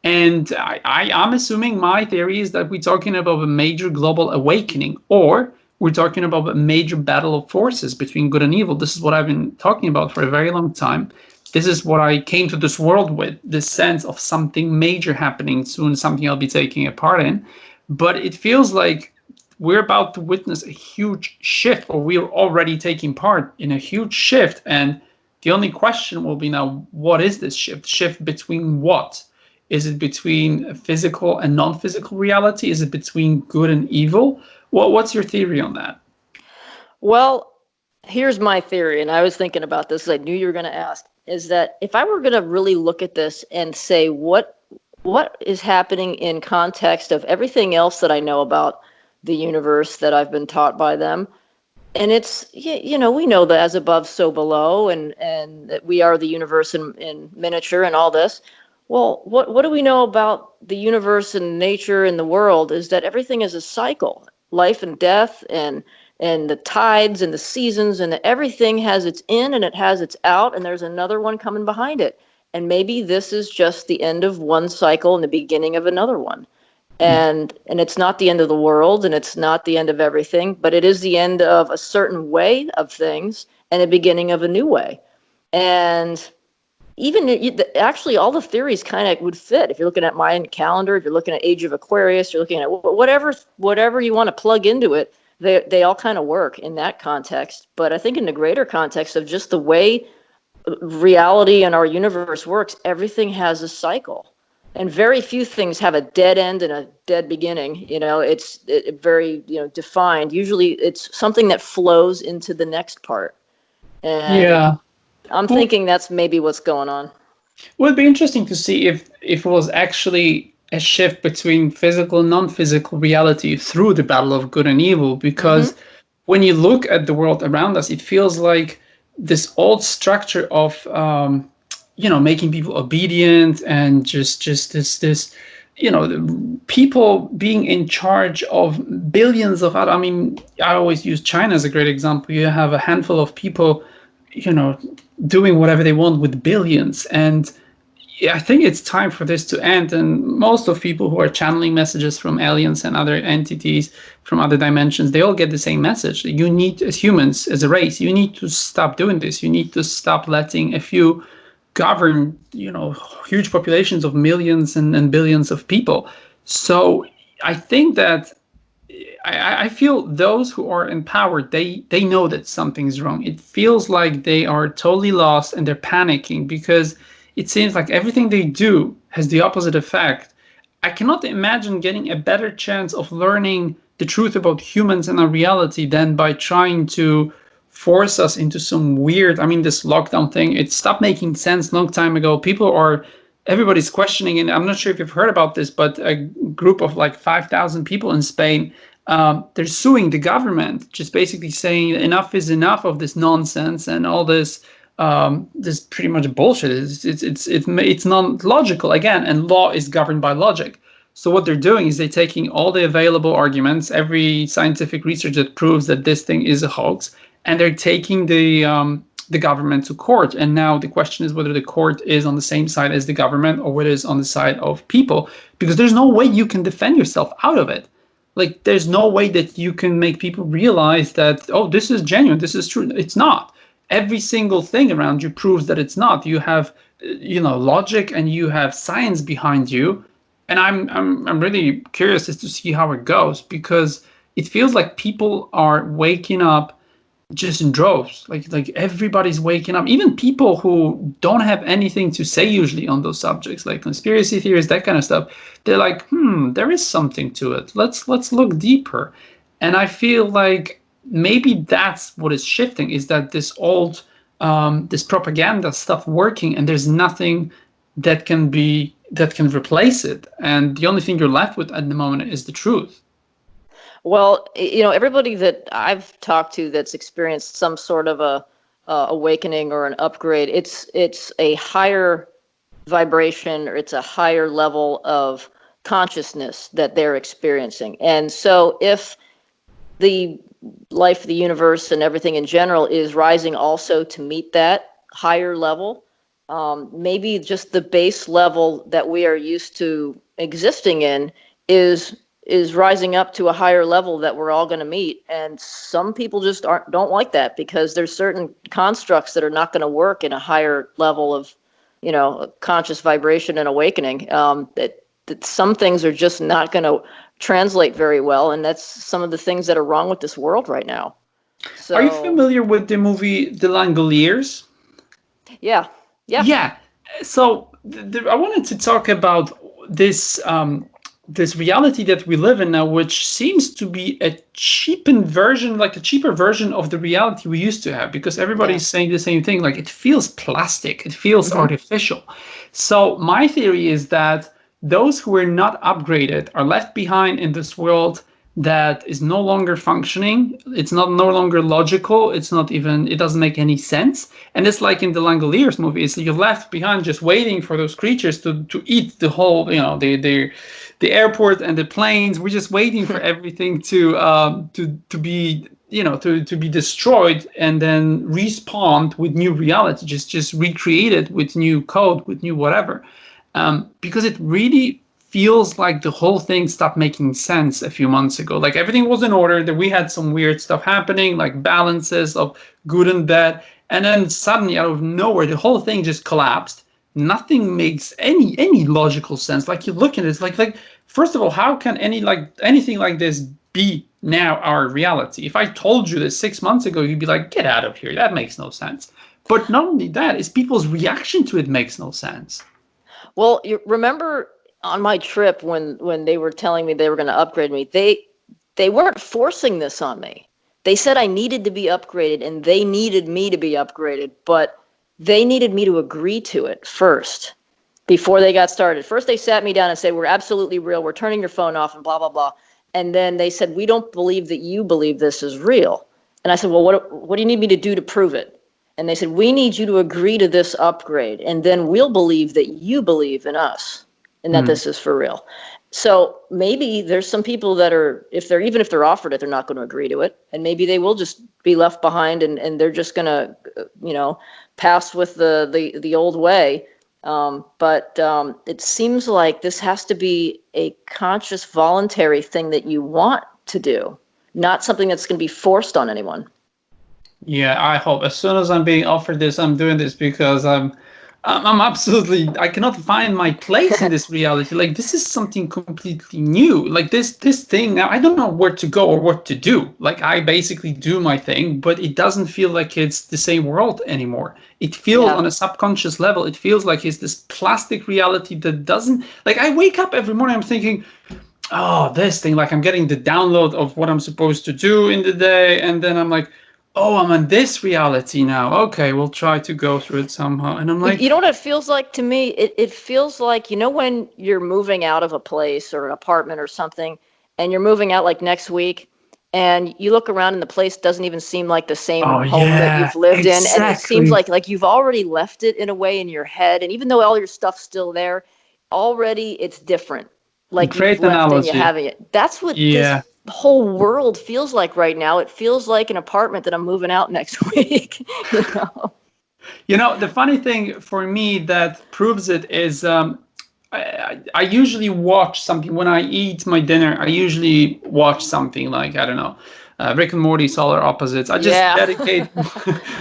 And I'm assuming my theory is that we're talking about a major global awakening, or we're talking about a major battle of forces between good and evil. This is what I've been talking about for a very long time. This is what I came to this world with, this sense of something major happening soon, something I'll be taking a part in. But it feels like we're about to witness a huge shift, or we're already taking part in a huge shift. And the only question will be now, what is this shift? Shift between what? Is it between physical and non-physical reality? Is it between good and evil? What's your theory on that? Well, here's my theory, and I was thinking about this. I knew you were going to ask. Is that if I were going to really look at this and say what is happening in context of everything else that I know about the universe that I've been taught by them, and it's, you know, we know that as above, so below, and that we are the universe in miniature and all this. Well, what do we know about the universe and nature and the world is that everything is a cycle, life and death, and the tides and the seasons, and everything has its in and it has its out, and there's another one coming behind it. And maybe this is just the end of one cycle and the beginning of another one. And it's not the end of the world, and it's not the end of everything, but it is the end of a certain way of things and the beginning of a new way. And even actually all the theories kind of would fit. If you're looking at Mayan calendar, if you're looking at Age of Aquarius, you're looking at whatever you want to plug into it, they all kind of work in that context. But I think in the greater context of just the way reality and our universe works, everything has a cycle. And very few things have a dead end and a dead beginning. You know, it's very, you know, defined. Usually it's something that flows into the next part. And I'm thinking that's maybe what's going on. Well, it'd be interesting to see if it was actually a shift between physical and non-physical reality through the battle of good and evil. Because when you look at the world around us, it feels like this old structure of you know, making people obedient and just this you know, people being in charge of billions of other. I mean, I always use China as a great example. You have a handful of people, you know, doing whatever they want with billions. And yeah, I think it's time for this to end. And most of people who are channeling messages from aliens and other entities from other dimensions, they all get the same message. You need, as humans, as a race, you need to stop doing this. You need to stop letting a few govern, you know, huge populations of millions and billions of people. So I think that I feel those who are in power, they know that something's wrong. It feels like they are totally lost and they're panicking because it seems like everything they do has the opposite effect. I cannot imagine getting a better chance of learning the truth about humans and our reality than by trying to force us into some weird, I mean, this lockdown thing, it stopped making sense long time ago. Everybody's questioning, and I'm not sure if you've heard about this, but a group of like 5,000 people in Spain, they're suing the government, just basically saying enough is enough of this nonsense and all this pretty much bullshit. It's non-logical again, and law is governed by logic. So what they're doing is they're taking all the available arguments, every scientific research that proves that this thing is a hoax, and they're taking the government to court. And now the question is whether the court is on the same side as the government or whether it's on the side of people, because there's no way you can defend yourself out of it. Like, there's no way that you can make people realize that, oh, this is genuine, this is true. It's not. Every single thing around you proves that it's not. You have, logic, and you have science behind you. And I'm really curious as to see how it goes, because it feels like people are waking up just in droves. Like everybody's waking up, even people who don't have anything to say usually on those subjects, like conspiracy theories, that kind of stuff. They're like, there is something to it. Let's look deeper. And I feel like maybe that's what is shifting, is that this propaganda stuff working, and there's nothing that can replace it. And the only thing you're left with at the moment is the truth. Well, everybody that I've talked to that's experienced some sort of a awakening or an upgrade, it's a higher vibration, or it's a higher level of consciousness that they're experiencing. And so if the life of the universe and everything in general is rising also to meet that higher level, maybe just the base level that we are used to existing in is rising up to a higher level that we're all going to meet. And some people just don't like that, because there's certain constructs that are not going to work in a higher level of, conscious vibration and awakening. That some things are just not going to translate very well, and that's some of the things that are wrong with this world right now. So, are you familiar with the movie The Langille Years? Yeah. Yeah. So I wanted to talk about this reality that we live in now, which seems to be a cheapened version, like a cheaper version of the reality we used to have, because everybody's saying the same thing. Like, it feels plastic, it feels artificial. So my theory is that those who are not upgraded are left behind in this world that is no longer functioning. It's no longer logical. It doesn't make any sense. And it's like in the Langille Years movie, it's you're left behind just waiting for those creatures to eat the whole, the airport and the planes. We're just waiting for everything to be, to be destroyed and then respawned with new reality, just recreated with new code, with new whatever. Because it really feels like the whole thing stopped making sense a few months ago. Like, everything was in order, that we had some weird stuff happening, like balances of good and bad, and then suddenly out of nowhere the whole thing just collapsed. Nothing makes any logical sense. Like, you look at it, it's like first of all, how can anything like this be now our reality? If I told you this 6 months ago, you'd be like, get out of here, that makes no sense. But not only that, it's people's reaction to it makes no sense. Well, you remember on my trip when they were telling me they were going to upgrade me, they weren't forcing this on me. They said I needed to be upgraded, and they needed me to be upgraded, but they needed me to agree to it first before they got started. First, they sat me down and said, we're absolutely real, we're turning your phone off, and blah, blah, blah. And then they said, we don't believe that you believe this is real. And I said, well, what do you need me to do to prove it? And they said, we need you to agree to this upgrade, and then we'll believe that you believe in us and that this is for real. So maybe there's some people that are, even if they're offered it, they're not going to agree to it. And maybe they will just be left behind, and they're just going to, pass with the old way. But it seems like this has to be a conscious, voluntary thing that you want to do, not something that's going to be forced on anyone. Yeah, I hope as soon as I'm being offered this, I'm doing this, because I'm absolutely, I cannot find my place in this reality. Like, this is something completely new. Like, this thing, I don't know where to go or what to do. Like, I basically do my thing, but it doesn't feel like it's the same world anymore. It feels Yeah. on a subconscious level, it feels like it's this plastic reality that doesn't, like, I wake up every morning, I'm thinking, oh, this thing, like I'm getting the download of what I'm supposed to do in the day, and then I'm like, oh, I'm in this reality now. Okay, we'll try to go through it somehow. And I'm like, You know what it feels like to me? It feels like, when you're moving out of a place or an apartment or something, and you're moving out like next week, and you look around and the place doesn't even seem like the same oh home that yeah, you've lived in, and it seems exactly. like you've already left it in a way in your head, and even though all your stuff's still there, already it's different. Like you've Great left and you analogy. haven't yet. That's what this Yeah. whole world feels like right now. It feels like an apartment that I'm moving out next week, The funny thing for me that proves it is I usually watch something when I eat my dinner. I usually watch something like, I don't know, Rick and Morty, Solar Opposites. I just Yeah. dedicate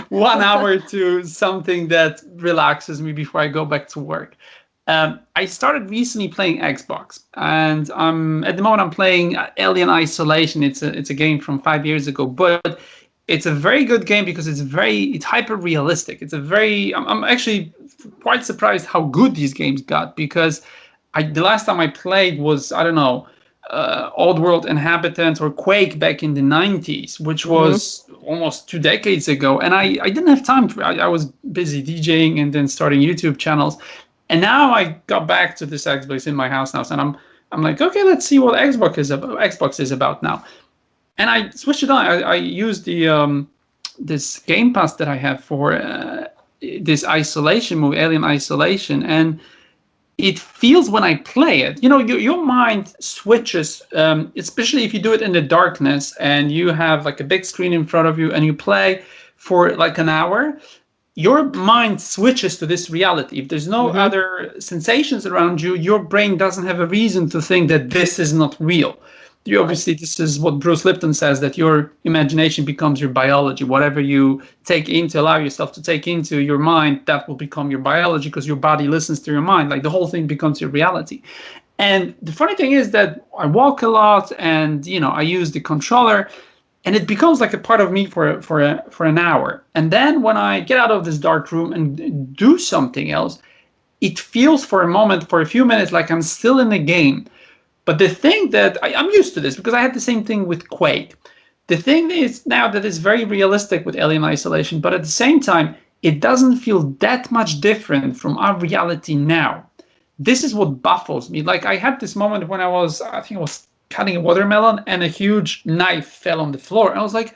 1 hour to something that relaxes me before I go back to work. I started recently playing Xbox, and at the moment I'm playing Alien Isolation. It's a game from 5 years ago, but it's a very good game because it's hyper realistic. I'm actually quite surprised how good these games got, because the last time I played was, I don't know, Old World Inhabitants or Quake back in the 90s, which Hmm. was almost 2 decades ago. And I didn't have time I was busy DJing and then starting YouTube channels. And now I got back to this Xbox in my house now, and I'm like, okay, let's see what Xbox is about now. And I switched it on. I used this Game Pass that I have for this isolation movie, Alien Isolation, and it feels when I play it, your mind switches, especially if you do it in the darkness and you have like a big screen in front of you and you play for like an hour. Your mind switches to this reality. If there's no Hmm. other sensations around you, your brain doesn't have a reason to think that this is not real. You Right. obviously, this is what Bruce Lipton says, that your imagination becomes your biology. Whatever you allow yourself to take into your mind, that will become your biology, because your body listens to your mind. Like, the whole thing becomes your reality. And the funny thing is that I walk a lot, and I use the controller, and it becomes like a part of me for an hour. And then when I get out of this dark room and do something else, it feels for a moment, for a few minutes, like I'm still in the game. But the thing that I'm used to this, because I had the same thing with Quake. The thing is now that it's very realistic with Alien Isolation, but at the same time, it doesn't feel that much different from our reality now. This is what baffles me. Like, I had this moment when I think I was cutting a watermelon, and a huge knife fell on the floor. And I was like,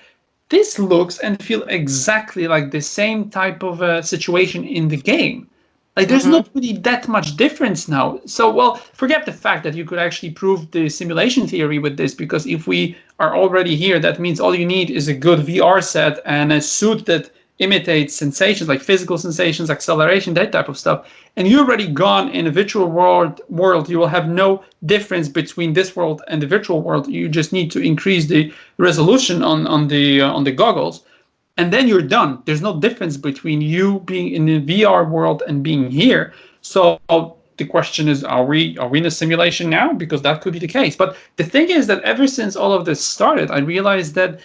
this looks and feel exactly like the same type of situation in the game. Like, there's Hmm. not really that much difference now. So, well, forget the fact that you could actually prove the simulation theory with this, because if we are already here, that means all you need is a good VR set and a suit that imitates sensations, like physical sensations, acceleration, that type of stuff. And you're already gone in a virtual world. You will have no difference between this world and the virtual world. You just need to increase the resolution on the goggles, and then you're done. There's no difference between you being in the VR world and being here. So the question is, are we in a simulation now? Because that could be the case. But the thing is that ever since all of this started, I realized that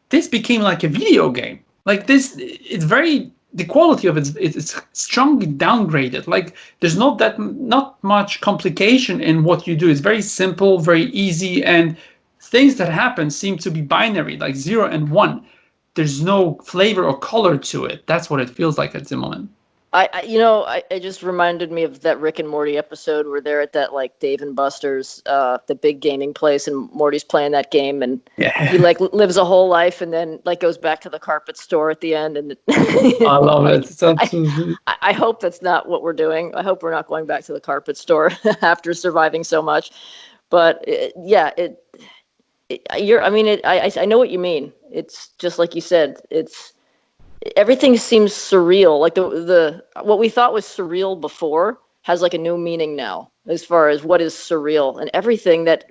this became like a video game. Like, this, it's very, the quality of it's strongly downgraded. Like, there's not much complication in what you do. It's very simple, very easy, and things that happen seem to be binary, like 0 and 1. There's no flavor or color to it. That's what it feels like at the moment. It just reminded me of that Rick and Morty episode where they're at that like Dave and Buster's, the big gaming place, and Morty's playing that game, and he Yeah, like lives a whole life, and then like goes back to the carpet store at the end, and I love it. like It's I, absolutely. I hope that's not what we're doing. I hope we're not going back to the carpet store after surviving so much. But yeah, you're. I mean, I know what you mean. It's just like you said. It's everything seems surreal. Like the what we thought was surreal before has like a new meaning now, as far as what is surreal, and everything that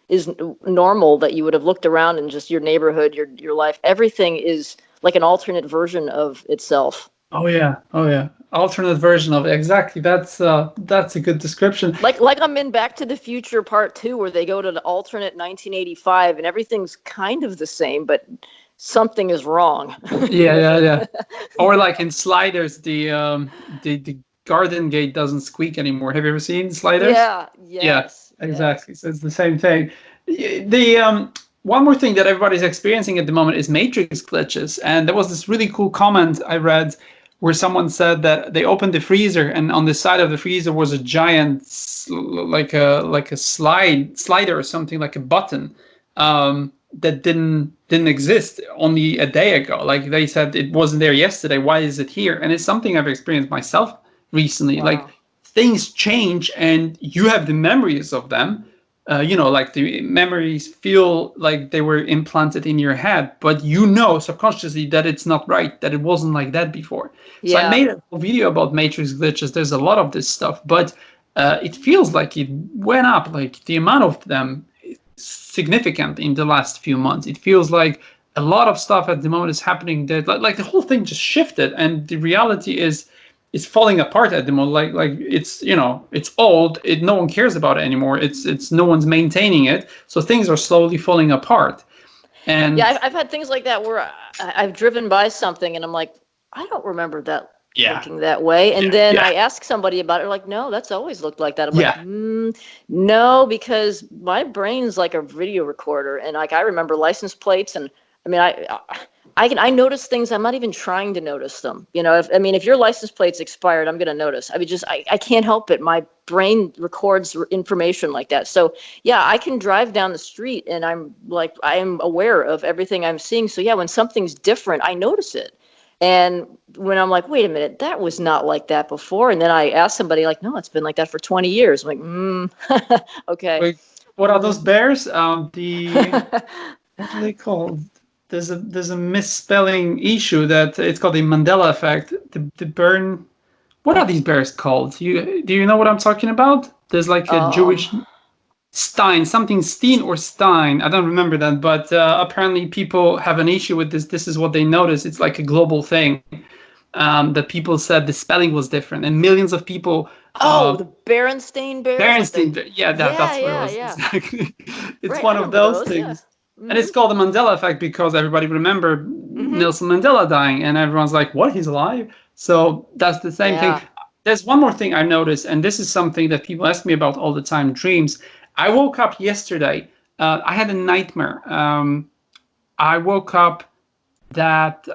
is normal that you would have looked around in just your neighborhood, your life, everything is like an alternate version of itself. Oh yeah, oh yeah. alternate version of it. Exactly. That's a good description. Like I'm in Back to the Future Part 2, where they go to the alternate 1985 and everything's kind of the same, but something is wrong. Yeah. Or like in Sliders, the garden gate doesn't squeak anymore. Have you ever seen Sliders? Yeah, Yeah, yes, yes. exactly. So it's the same thing. The one more thing that everybody's experiencing at the moment is matrix glitches, and there was this really cool comment I read where someone said that they opened the freezer, and on the side of the freezer was a giant, like a slider or something, like a button, that didn't exist only a day ago. Like they said, it wasn't there yesterday. Why is it here? And it's something I've experienced myself recently. Like Wow. things change, and you have the memories of them. Like the memories feel like they were implanted in your head, but you know subconsciously that it's not right, that it wasn't like that before. So I Yeah. made a video about matrix glitches. There's a lot of this stuff, but it feels like it went up, like the amount of them is significant in the last few months. It feels like a lot of stuff at the moment is happening that like the whole thing just shifted, and the reality is it's falling apart at the moment. Like it's it's old. No one cares about it anymore. It's no one's maintaining it. So things are slowly falling apart. Yeah, And I've had things like that where I've driven by something and I'm like, I don't remember that yeah, looking that way. And then yeah, I ask somebody about it, like, no, that's always looked like that. I'm like, yeah, no, because my brain's like a video recorder, and like I remember license plates, and I mean, I notice things. I'm not even trying to notice them. If your license plate's expired, I'm gonna notice. I can't help it. My brain records information like that. So yeah, I can drive down the street and I am aware of everything I'm seeing. So yeah, when something's different, I notice it. And when I'm like, wait a minute, that was not like that before. And then I ask somebody like, no, it's been like that for 20 years. I'm like, okay. Wait, what are those bears? The What are they called? There's a misspelling issue that it's called the Mandela effect. The burn. What are these bears called? Do you know what I'm talking about? There's like a um, Jewish Stein, something Steen or Stein. I don't remember that, but apparently people have an issue with this. This is what they notice. It's like a global thing. That people said the spelling was different, and millions of people. oh, the Berenstain Bears, like the, Bernstein, yeah, yeah, that's what it yeah, was yeah. exactly. It's Right, one I of remember those those. Yeah. things, and Mm-hmm. it's called the Mandela effect because everybody remember Mm-hmm. Nelson Mandela dying, and everyone's like, "What? He's alive?" So that's the same thing. Yeah. There's one more thing I noticed, and this is something that people ask me about all the time: dreams. I woke up yesterday. I had a nightmare. I woke up that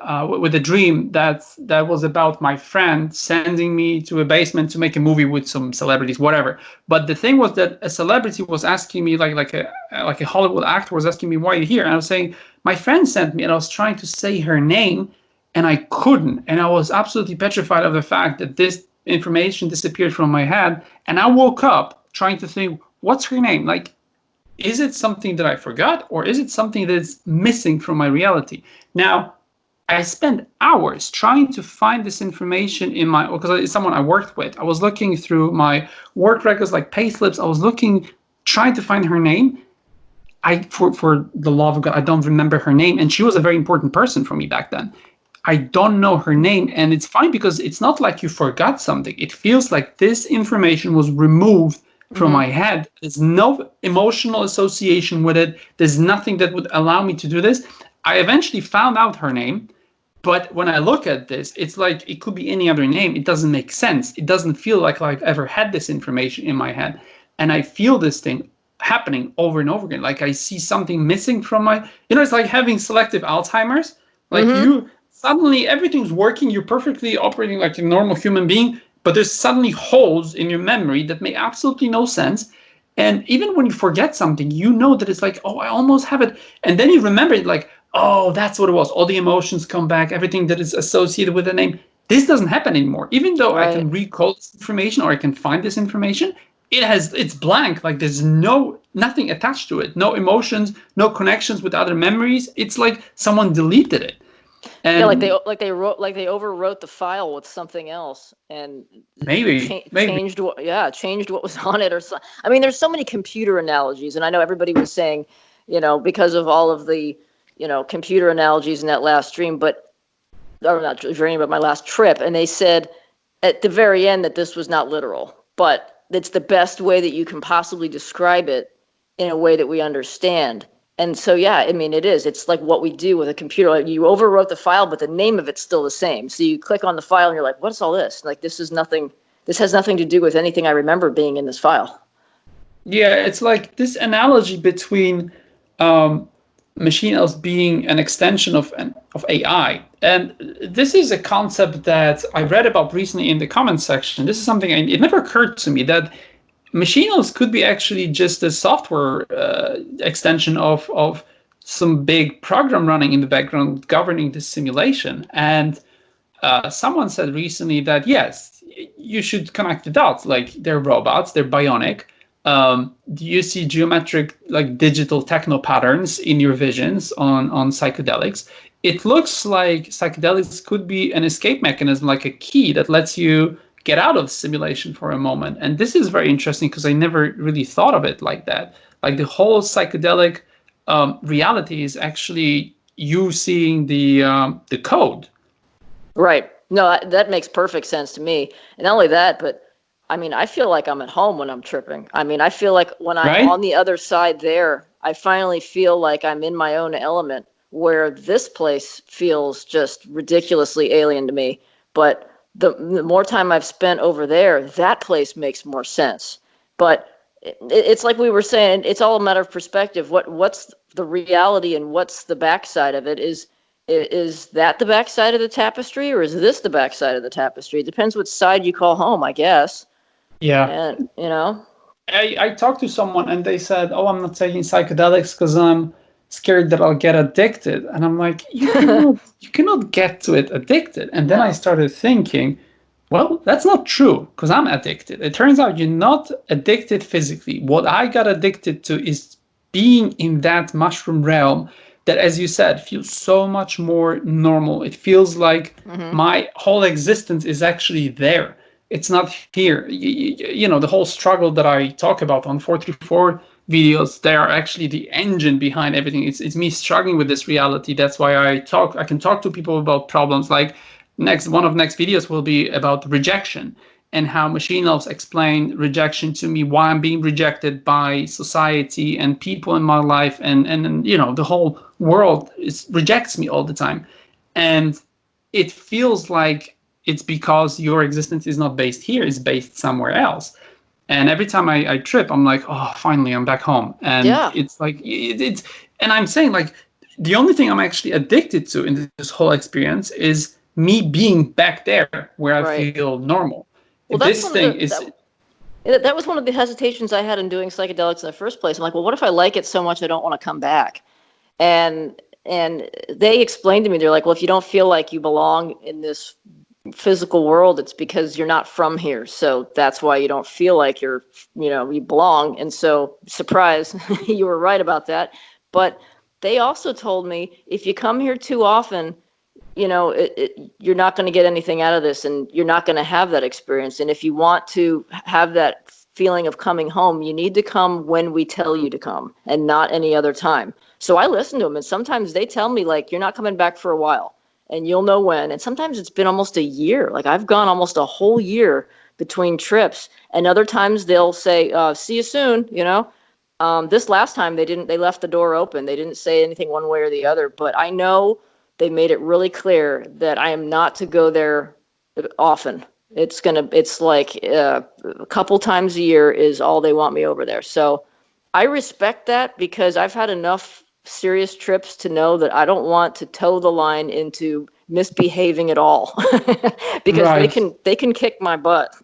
with a dream that was about my friend sending me to a basement to make a movie with some celebrities, whatever. But the thing was that a celebrity was asking me, like a Hollywood actor was asking me, why are you here? And I was saying my friend sent me, and I was trying to say her name, and I couldn't, and I was absolutely petrified of the fact that this information disappeared from my head. And I woke up trying to think, what's her name? Like, is it something that I forgot, or is it something that's missing from my reality? Now, I spent hours trying to find this information because it's someone I worked with. I was looking through my work records, like pay slips. I was looking, trying to find her name. For the love of God, I don't remember her name. And she was a very important person for me back then. I don't know her name. And it's fine because it's not like you forgot something. It feels like this information was removed from Mm-hmm. my head. There's no emotional association with it. There's nothing that would allow me to do this. I eventually found out her name, but when I look at this, it's like it could be any other name. It doesn't make sense. It doesn't feel like I've ever had this information in my head. And I feel this thing happening over and over again. Like I see something missing from it's like having selective Alzheimer's. Like Mm-hmm. you suddenly everything's working, you're perfectly operating like a normal human being, but there's suddenly holes in your memory that make absolutely no sense. And even when you forget something, you know that it's like, oh, I almost have it. And then you remember it like, oh, that's what it was. All the emotions come back, everything that is associated with the name. This doesn't happen anymore. Even though I Right. can recall this information or I can find this information, it's blank. Like there's nothing attached to it. No emotions, no connections with other memories. It's like someone deleted it. Yeah, And like they overwrote the file with something else and maybe. changed what was on it or so. I mean, there's so many computer analogies, and I know everybody was saying, because of all of the, computer analogies in that last dream, or not dream, but my last trip, and they said at the very end that this was not literal, but it's the best way that you can possibly describe it in a way that we understand. And so, yeah, I mean, it is. It's like what we do with a computer. Like, you overwrote the file, but the name of it's still the same. So you click on the file and you're like, what's all this? Like, this is nothing. This has nothing to do with anything I remember being in this file. Yeah, it's like this analogy between machine as being an extension of AI. And this is a concept that I read about recently in the comments section. This is something it never occurred to me that machines could be actually just a software extension of some big program running in the background governing the simulation. And someone said recently that yes, you should connect the dots. Like, they're robots, they're bionic. Do you see geometric, like digital techno patterns in your visions on psychedelics? It looks like psychedelics could be an escape mechanism, like a key that lets you get out of simulation for a moment. And this is very interesting because I never really thought of it like that. Like, the whole psychedelic reality is actually you seeing the code. Right. No, that makes perfect sense to me. And not only that, but I mean, I feel like I'm at home when I'm tripping. I mean, I feel like when I'm Right? on the other side there, I finally feel like I'm in my own element, where this place feels just ridiculously alien to me. But the more time I've spent over there, that place makes more sense. But it's like we were saying, it's all a matter of perspective. What's the reality and what's the backside of it? Is that the backside of the tapestry, or is this the backside of the tapestry? It depends which side you call home, I guess. Yeah. And, you know, I talked to someone and they said, "Oh, I'm not taking psychedelics because I'm scared that I'll get addicted." And I'm like, you cannot get to it addicted." And then I no. started thinking, well, that's not true because I'm addicted. It turns out you're not addicted physically. What I got addicted to is being in that mushroom realm that, as you said, feels so much more normal. It feels like Hmm. my whole existence is actually there. It's not here. The whole struggle that I talk about on 434 videos, they are actually the engine behind everything. It's me struggling with this reality. That's why I can talk to people about problems. Like, one of the next videos will be about rejection and how machine elves explain rejection to me, why I'm being rejected by society and people in my life, and the whole world rejects me all the time. And it feels like it's because your existence is not based here, it's based somewhere else. And every time I trip, I'm like, oh, finally, I'm back home. And Yeah. it's like, and I'm saying, like, the only thing I'm actually addicted to in this whole experience is me being back there where I Right. feel normal. Well, that's This one of thing is, that was one of the hesitations I had in doing psychedelics in the first place. I'm like, well, what if I like it so much I don't want to come back? And they explained to me, they're like, well, if you don't feel like you belong in this physical world, it's because you're not from here. So that's why you don't feel like you belong. And so, surprise, you were right about that. But they also told me, if you come here too often, you're not going to get anything out of this, and you're not going to have that experience. And if you want to have that feeling of coming home, you need to come when we tell you to come and not any other time. So I listen to them, and sometimes they tell me, like, you're not coming back for a while and you'll know when. And sometimes it's been almost a year. Like, I've gone almost a whole year between trips, and other times they'll say, see you soon. This last time they left the door open. They didn't say anything one way or the other, but I know they made it really clear that I am not to go there often. It's like a couple times a year is all they want me over there. So I respect that, because I've had enough serious trips to know that I don't want to toe the line into misbehaving at all, because they right. can they can kick my butt.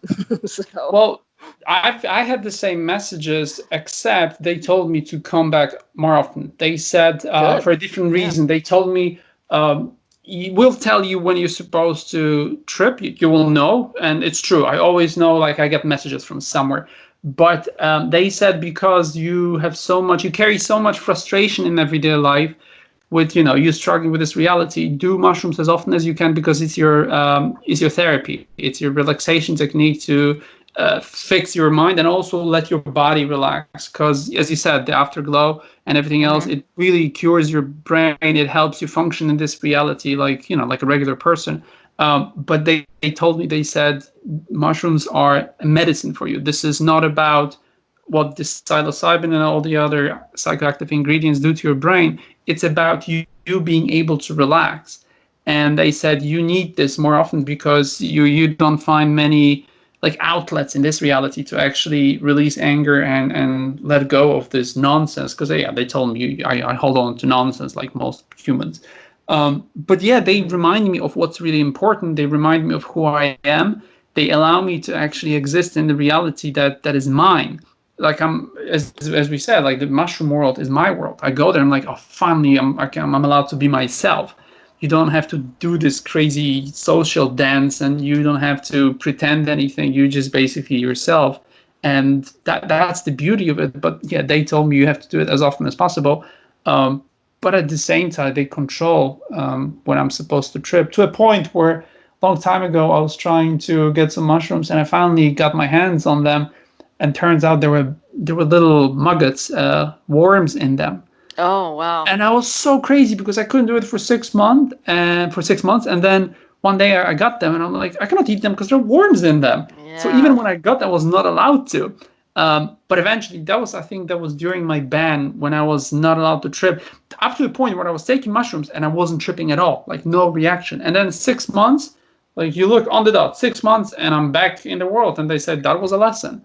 So Well, I had the same messages, except they told me to come back more often. They said good. for a different Yeah. reason. They told me, we'll tell you when you're supposed to trip. You will know, and it's true. I always know. Like, I get messages from somewhere. But they said because you carry so much frustration in everyday life, with you struggling with this reality, do mushrooms as often as you can, because it's your therapy, it's your relaxation technique to fix your mind and also let your body relax, because as you said, the afterglow and everything else, Hmm. it really cures your brain, it helps you function in this reality like like a regular person. But they told me, they said, mushrooms are a medicine for you. This is not about what the psilocybin and all the other psychoactive ingredients do to your brain. It's about you being able to relax. And they said you need this more often because you don't find many like outlets in this reality to actually release anger and let go of this nonsense. Because they told me I hold on to nonsense like most humans. But yeah, they remind me of what's really important. They remind me of who I am. They allow me to actually exist in the reality that is mine. Like as we said, like the mushroom world is my world. I go there, I'm like, oh, finally, I'm allowed to be myself. You don't have to do this crazy social dance, and you don't have to pretend anything. You just basically yourself, and that's the beauty of it. But yeah, they told me you have to do it as often as possible. But at the same time, they control when I'm supposed to trip, to a point where a long time ago I was trying to get some mushrooms, and I finally got my hands on them, and turns out there were little maggots, worms in them. Oh, wow. And I was so crazy because I couldn't do it for 6 months, and then one day I got them, and I'm like, I cannot eat them because there are worms in them. So even Yeah. when I got them, I was not allowed to. But eventually, I think that was during my ban, when I was not allowed to trip, up to the point where I was taking mushrooms and I wasn't tripping at all, like no reaction. And then 6 months, like you look on the dot, 6 months, and I'm back in the world. And they said that was a lesson.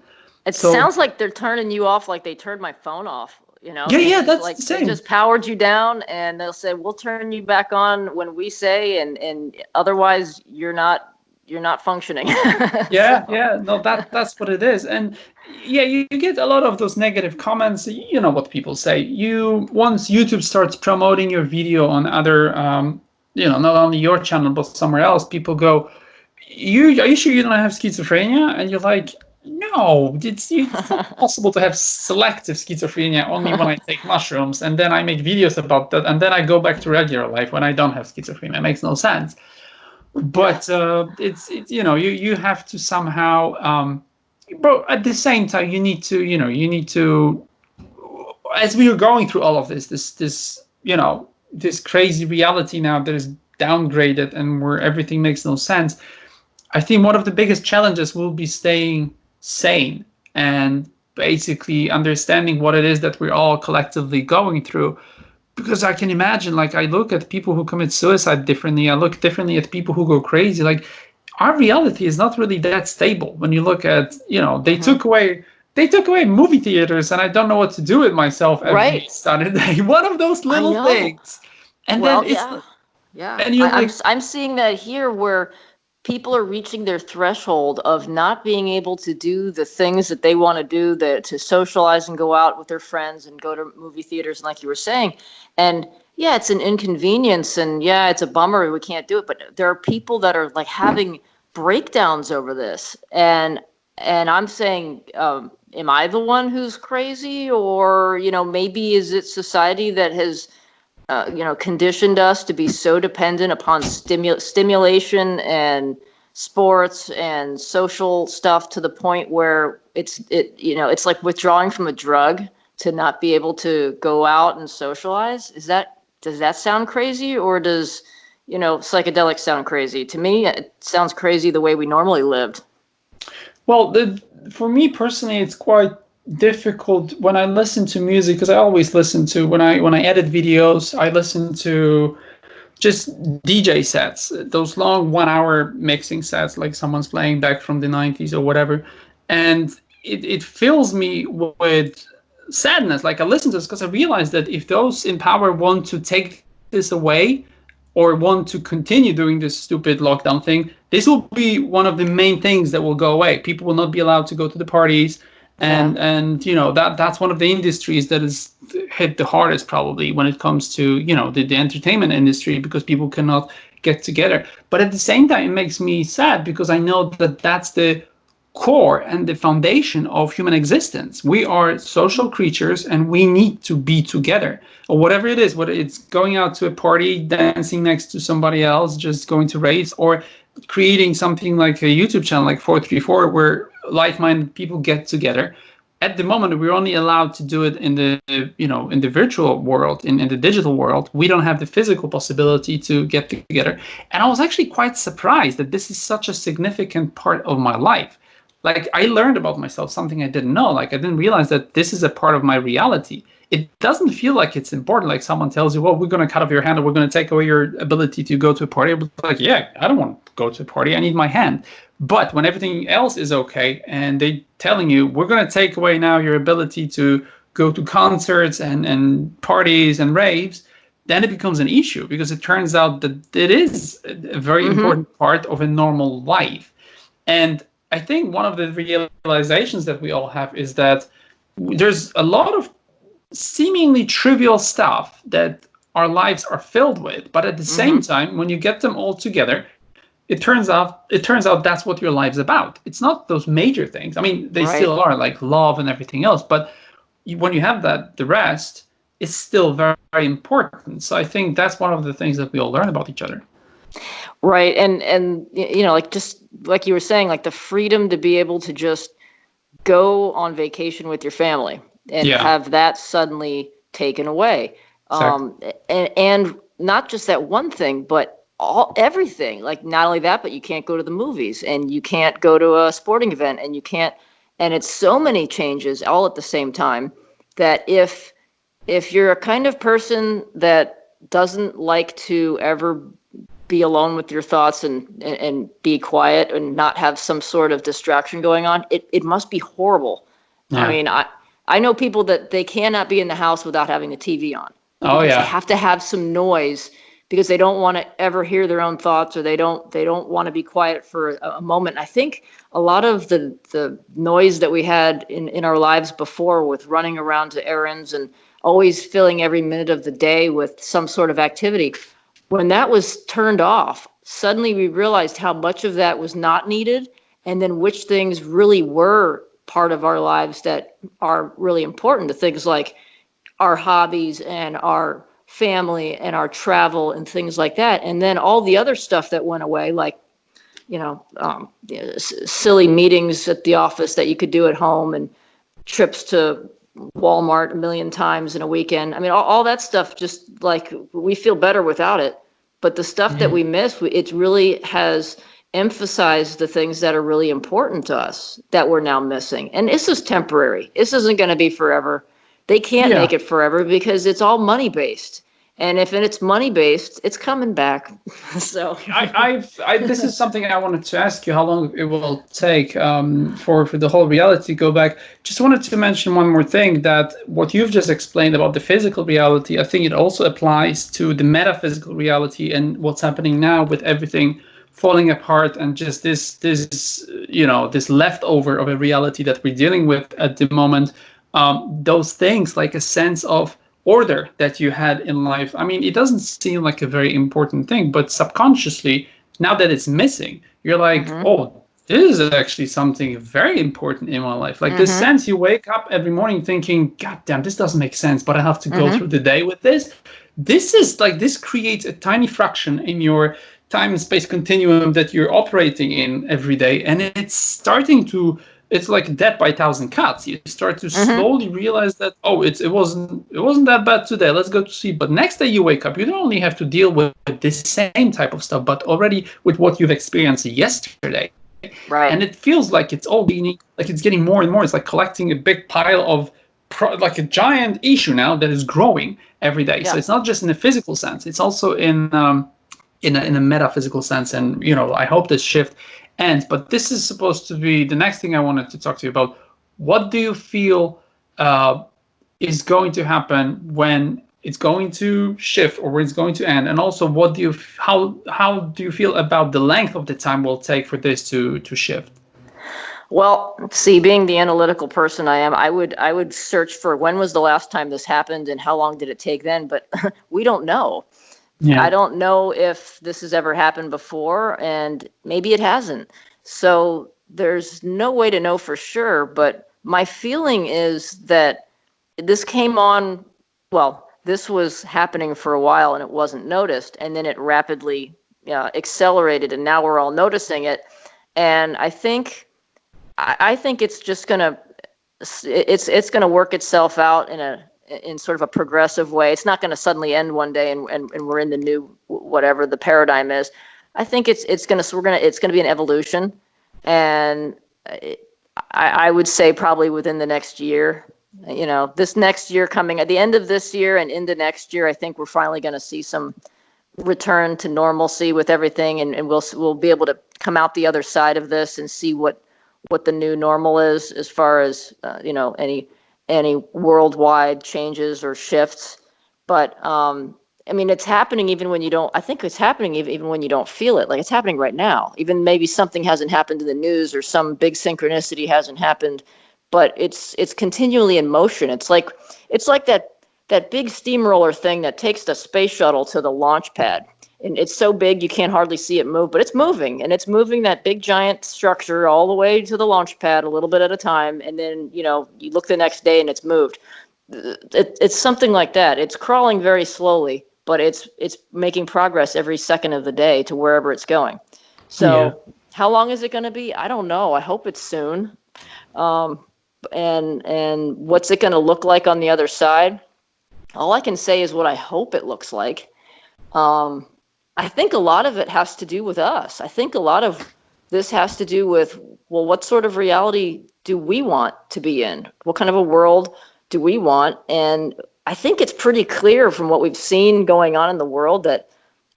It So sounds like they're turning you off like they turned my phone off. yeah, They yeah, just that's the like they same. just powered you down, and they'll say we'll turn you back on when we say, and otherwise you're not functioning. Yeah, So yeah, no, that's what it is. And yeah, you get a lot of those negative comments. You know what people say. Once YouTube starts promoting your video on other, not only your channel but somewhere else, people go, are you sure you don't have schizophrenia? And you're like, no, it's not possible to have selective schizophrenia only when I take mushrooms, and then I make videos about that, and then I go back to regular life when I don't have schizophrenia. It makes no sense. But it's you have to somehow, but at the same time you need to, as we are going through all of this crazy reality now that is downgraded and where everything makes no sense. I think one of the biggest challenges will be staying sane and basically understanding what it is that we're all collectively going through. Because I can imagine, like, I look at people who commit suicide differently. I look differently at people who go crazy. Like, our reality is not really that stable. When you look at, hmm they took away movie theaters, and I don't know what to do with myself every Right. Saturday. One of those I little know. things, and then Well, it's yeah. Yeah. and you're like, I'm seeing that here where people are reaching their threshold of not being able to do the things that they want to do, to socialize and go out with their friends and go to movie theaters, and like you were saying. And yeah, it's an inconvenience, and yeah, it's a bummer we can't do it, but there are people that are like having breakdowns over this. And I'm saying, am I the one who's crazy, or maybe is it society that has conditioned us to be so dependent upon stimulation and sports and social stuff to the point where it's like withdrawing from a drug to not be able to go out and socialize. Does that sound crazy, or does psychedelics sound crazy? To me, it sounds crazy the way we normally lived. well, for me personally, it's quite difficult when I listen to music, because I always listen to, when I edit videos, I listen to just DJ sets, those long 1 hour mixing sets, like someone's playing back from the 90s or whatever. And it fills me with sadness. Like, I listen to this because I realize that if those in power want to take this away, or want to continue doing this stupid lockdown thing, this will be one of the main things that will go away. People will not be allowed to go to the parties, Yeah. and that's one of the industries that is hit the hardest probably when it comes to the entertainment industry, because people cannot get together. But at the same time, it makes me sad because I know that that's the core and the foundation of human existence. We are social creatures, and we need to be together, or whatever it is, whether it's going out to a party, dancing next to somebody else, just going to raves, or creating something like a YouTube channel like 434 where like-minded people get together. at the moment we're only allowed to do it in the in the virtual world, in the digital world. We don't have the physical possibility to get together. And I was actually quite surprised that this is such a significant part of my life. Like, I learned about myself something I didn't know. Like, I didn't realize that this is a part of my reality. It doesn't feel like it's important. Like, someone tells you, well, we're going to cut off your hand, or we're going to take away your ability to go to a party. I'm like, yeah, I don't want to go to a party. I need my hand. But when everything else is okay, and they telling you, we're going to take away now your ability to go to concerts and parties and raves, then it becomes an issue, because it turns out that it is a very Mm-hmm. important part of a normal life. And I think one of the realizations that we all have is that there's a lot of seemingly trivial stuff that our lives are filled with, but at the same Mm-hmm. time, when you get them all together, it turns out that's what your life's about. It's not those major things. I mean, they Right. still are, like love and everything else, but when you have that, the rest is still very, very important. So I think that's one of the things that we all learn about each other. Right. And like, just like you were saying, like the freedom to be able to just go on vacation with your family and Yeah, have that suddenly taken away. exactly. And not just that one thing, but everything. Like, not only that, but you can't go to the movies, and you can't go to a sporting event, and you can't. And it's so many changes all at the same time that if you're a kind of person that doesn't like to ever be alone with your thoughts and be quiet and not have some sort of distraction going on, it must be horrible. I Yeah. mean, I know people that they cannot be in the house without having the TV on, Oh because they yeah. have to have some noise, because they don't want to ever hear their own thoughts, or they don't want to be quiet for a moment. I think a lot of the noise that we had in our lives before, with running around to errands and always filling every minute of the day with some sort of activity, when that was turned off, suddenly we realized how much of that was not needed, and then which things really were part of our lives that are really important, to things like our hobbies and our family and our travel and things like that. And then all the other stuff that went away, like, silly meetings at the office that you could do at home, and trips to Walmart a million times in a weekend. I mean, all that stuff, just like, we feel better without it. But the stuff that we miss, it really has emphasized the things that are really important to us that we're now missing. And this is temporary. This isn't going to be forever. They can't Yeah. make it forever, because it's all money based. And if it's money based, it's coming back. So, This is something I wanted to ask you, how long it will take for the whole reality to go back. Just wanted to mention one more thing, that what you've just explained about the physical reality, I think it also applies to the metaphysical reality and what's happening now with everything falling apart, and just this leftover of a reality that we're dealing with at the moment. Those things, like a sense of order that you had in life. I mean, it doesn't seem like a very important thing, but subconsciously, now that it's missing, you're like, hmm oh, this is actually something very important in my life. Like, this hmm sense, you wake up every morning thinking, God damn, this doesn't make sense, but I have to go through hmm the day with this. This creates a tiny fraction in your time and space continuum that you're operating in every day. And it's starting to, it's like death by a thousand cuts. You start to hmm slowly realize that, oh, it wasn't that bad today. Let's go to sleep. But next day you wake up, you don't only have to deal with this same type of stuff, but already with what you've experienced yesterday. And it Right. feels like it's all gaining, like it's getting more and more. It's like collecting a big pile of like a giant issue now that is growing every day. So Yeah. it's not just in a physical sense; it's also in a metaphysical sense. And I hope this shift ends. But this is supposed to be the next thing I wanted to talk to you about. What do you feel uh, is going to happen when it's going to shift, or when it's going to end? And also, how do you feel about the length of the time will take for this to shift? Well, see, being the analytical person I am, I would search for when was the last time this happened and how long did it take then, but we don't know. I Yeah. don't know if this has ever happened before, and maybe it hasn't. So there's no way to know for sure, but my feeling is that this came on, well, this was happening for a while and it wasn't noticed, and then it rapidly accelerated, and now we're all noticing it. And I think it's just going to it's going to work itself out in sort of a progressive way. It's not going to suddenly end one day and we're in the new whatever the paradigm is. I think it's going to be an evolution, and I would say probably within the next year. This next year, coming at the end of this year and into next year, I think we're finally going to see some return to normalcy with everything, and we'll be able to come out the other side of this and see what the new normal is as far as any worldwide changes or shifts. But I mean, it's happening even when you don't. I think it's happening even when you don't feel it. Like, it's happening right now. Even maybe something hasn't happened in the news or some big synchronicity hasn't happened, but it's continually in motion. It's like that big steamroller thing that takes the space shuttle to the launch pad. And it's so big you can't hardly see it move, but it's moving, and it's moving that big giant structure all the way to the launch pad a little bit at a time. And then, you look the next day and it's moved. It's something like that. It's crawling very slowly, but it's making progress every second of the day to wherever it's going. So How long is it going to be? I don't know. I hope it's soon. And what's it going to look like on the other side? All I can say is what I hope it looks like. I think a lot of it has to do with us. I think a lot of this has to do with, well, what sort of reality do we want to be in? What kind of a world do we want? And I think it's pretty clear from what we've seen going on in the world that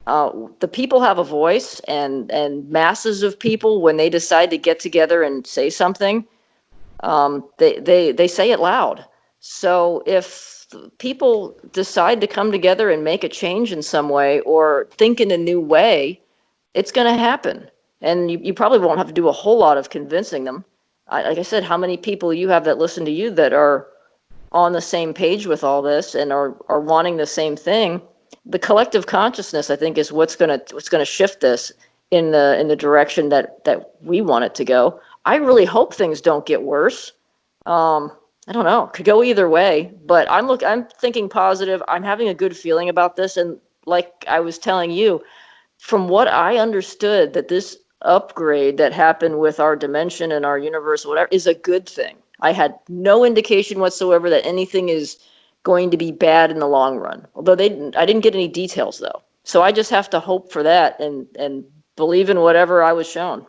the people have a voice, and masses of people, when they decide to get together and say something, they say it loud. So if people decide to come together and make a change in some way or think in a new way, it's going to happen. And you probably won't have to do a whole lot of convincing them. Like I said, how many people you have that listen to you that are on the same page with all this and are wanting the same thing? The collective consciousness, I think, is what's going to shift this in the direction that we want it to go. I really hope things don't get worse. I don't know. Could go either way, but I'm thinking positive. I'm having a good feeling about this, and like I was telling you, from what I understood, that this upgrade that happened with our dimension and our universe, whatever, is a good thing. I had no indication whatsoever that anything is going to be bad in the long run. Although I didn't get any details though. So I just have to hope for that and believe in whatever I was shown.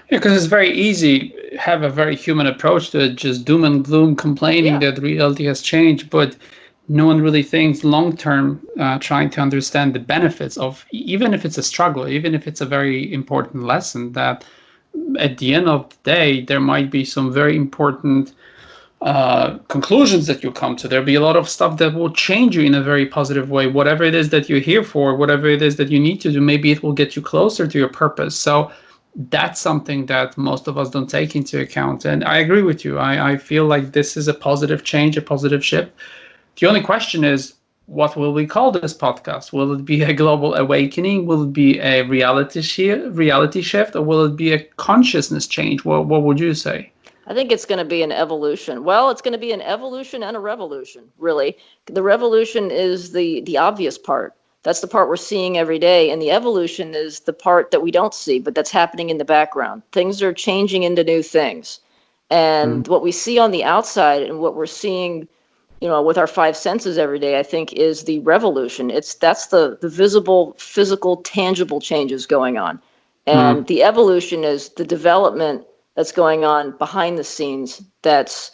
Yeah, because it's very easy have a very human approach to it, just doom and gloom, complaining that reality has changed, but no one really thinks long term, trying to understand the benefits of, even if it's a struggle, even if it's a very important lesson, that at the end of the day there might be some very important conclusions that you come to. There'll be a lot of stuff that will change you in a very positive way. Whatever it is that you're here for, whatever it is that you need to do, maybe it will get you closer to your purpose. So that's something that most of us don't take into account. And I agree with you. I feel like this is a positive change, a positive shift. The only question is, what will we call this podcast? Will it be a global awakening? Will it be a reality shift? Or will it be a consciousness change? What would you say? I think it's going to be an evolution. Well, it's going to be an evolution and a revolution, really. The revolution is the obvious part. That's the part we're seeing every day. And the evolution is the part that we don't see, but that's happening in the background. Things are changing into new things. And what we see on the outside and what we're seeing, with our five senses every day, I think, is the revolution. That's the visible, physical, tangible changes going on. And the evolution is the development that's going on behind the scenes that's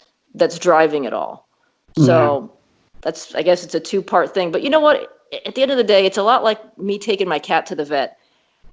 driving it all. So I guess it's a two-part thing. But you know what? At the end of the day, it's a lot like me taking my cat to the vet.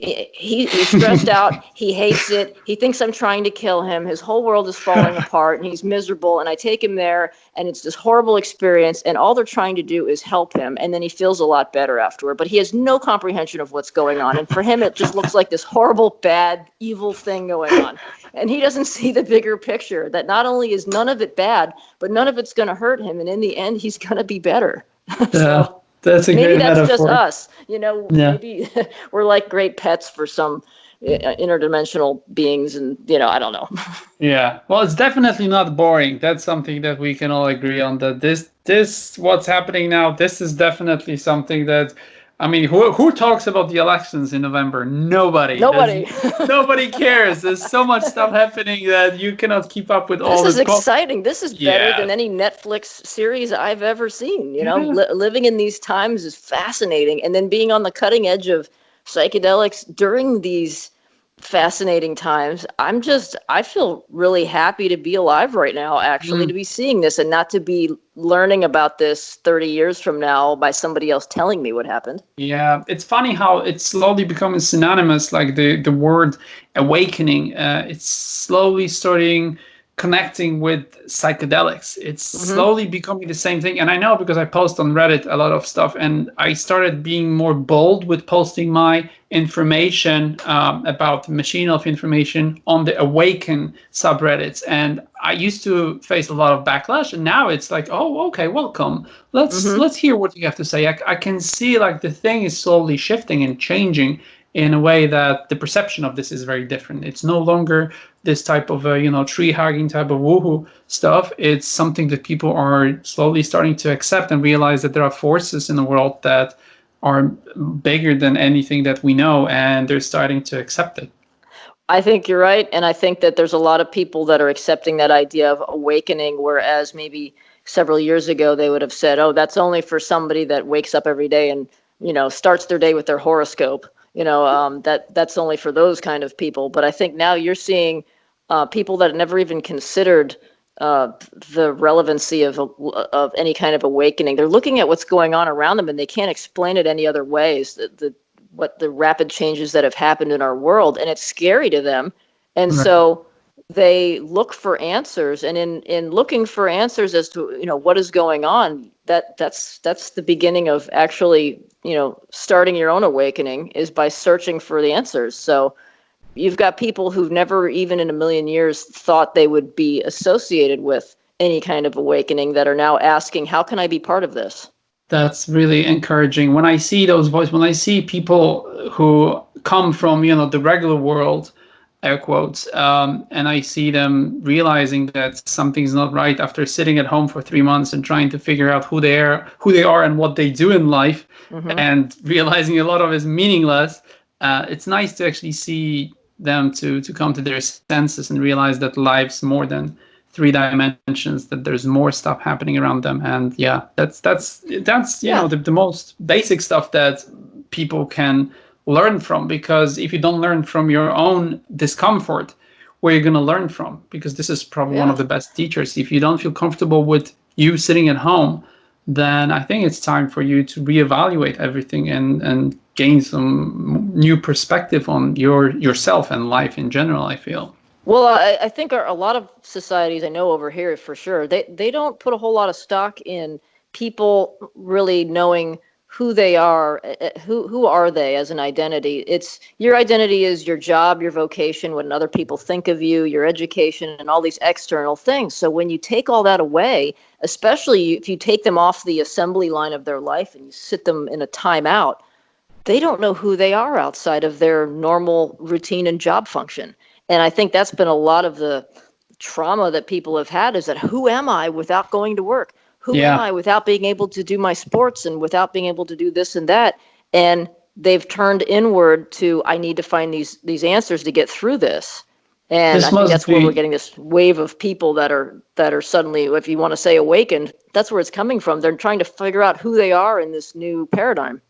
He's stressed out. He hates it. He thinks I'm trying to kill him. His whole world is falling apart, and he's miserable. And I take him there, and it's this horrible experience. And all they're trying to do is help him. And then he feels a lot better afterward. But he has no comprehension of what's going on. And for him, it just looks like this horrible, bad, evil thing going on. And he doesn't see the bigger picture, that not only is none of it bad, but none of it's going to hurt him. And in the end, he's going to be better. So that's a maybe great that's metaphor. just us. Maybe we're like great pets for some interdimensional beings, and I don't know. Yeah, well, it's definitely not boring. That's something that we can all agree on, that this what's happening now, this is definitely something that I mean, who talks about the elections in November? Nobody. Nobody. Nobody cares. There's so much stuff happening that you cannot keep up with This all is the exciting. This is better Yeah. than any Netflix series I've ever seen. You know, Yeah. living in these times is fascinating. And then being on the cutting edge of psychedelics during these fascinating times, I feel really happy to be alive right now, actually, to be seeing this and not to be learning about this 30 years from now by somebody else telling me what happened. Yeah, it's funny how it's slowly becoming synonymous, like the word awakening. It's slowly starting connecting with psychedelics. It's Hmm. slowly becoming the same thing. And I know because I post on Reddit a lot of stuff, and I started being more bold with posting my information about machine of information on the Awaken subreddits. And I used to face a lot of backlash, and now it's like, oh, okay, welcome. Let's hear what you have to say. I can see like the thing is slowly shifting and changing in a way that the perception of this is very different. It's no longer this type of tree hugging type of woohoo stuff. It's something that people are slowly starting to accept and realize that there are forces in the world that are bigger than anything that we know, and they're starting to accept it. I think you're right. And I think that there's a lot of people that are accepting that idea of awakening, whereas maybe several years ago they would have said, oh, that's only for somebody that wakes up every day and, starts their day with their horoscope. That's only for those kind of people. But I think now you're seeing people that never even considered uh, the relevancy of any kind of awakening. They're looking at what's going on around them and they can't explain it any other ways. What the rapid changes that have happened in our world, and it's scary to them. And Right. so they look for answers, and in looking for answers as to what is going on, that's the beginning of actually starting your own awakening, is by searching for the answers. So you've got people who've never even in a million years thought they would be associated with any kind of awakening that are now asking, how can I be part of this? That's really encouraging. When I see those voices, when I see people who come from, the regular world, air quotes, and I see them realizing that something's not right after sitting at home for 3 months and trying to figure out who they are and what they do in life, Hmm. and realizing a lot of it is meaningless. It's nice to actually see them to come to their senses and realize that life's more than three dimensions, that there's more stuff happening around them. And yeah, that's Yeah. the most basic stuff that people can learn from, because if you don't learn from your own discomfort, where you're going to learn from? Because this is probably one Yeah. of the best teachers. If you don't feel comfortable with you sitting at home, then I think it's time for you to reevaluate everything and gain some new perspective on yourself and life in general, I feel. Well, I think a lot of societies I know over here for sure, they don't put a whole lot of stock in people really knowing who they are, who are they as an identity. It's your identity is your job, your vocation, what other people think of you, your education, and all these external things. So when you take all that away, especially if you take them off the assembly line of their life and you sit them in a timeout, they don't know who they are outside of their normal routine and job function. And I think that's been a lot of the trauma that people have had, is that who am I without going to work? Who am Yeah. I without being able to do my sports and without being able to do this and that? And they've turned inward to, I need to find these answers to get through this. And I This think must that's where we're be getting this wave of people that are suddenly, if you want to say awakened, that's where it's coming from. They're trying to figure out who they are in this new paradigm.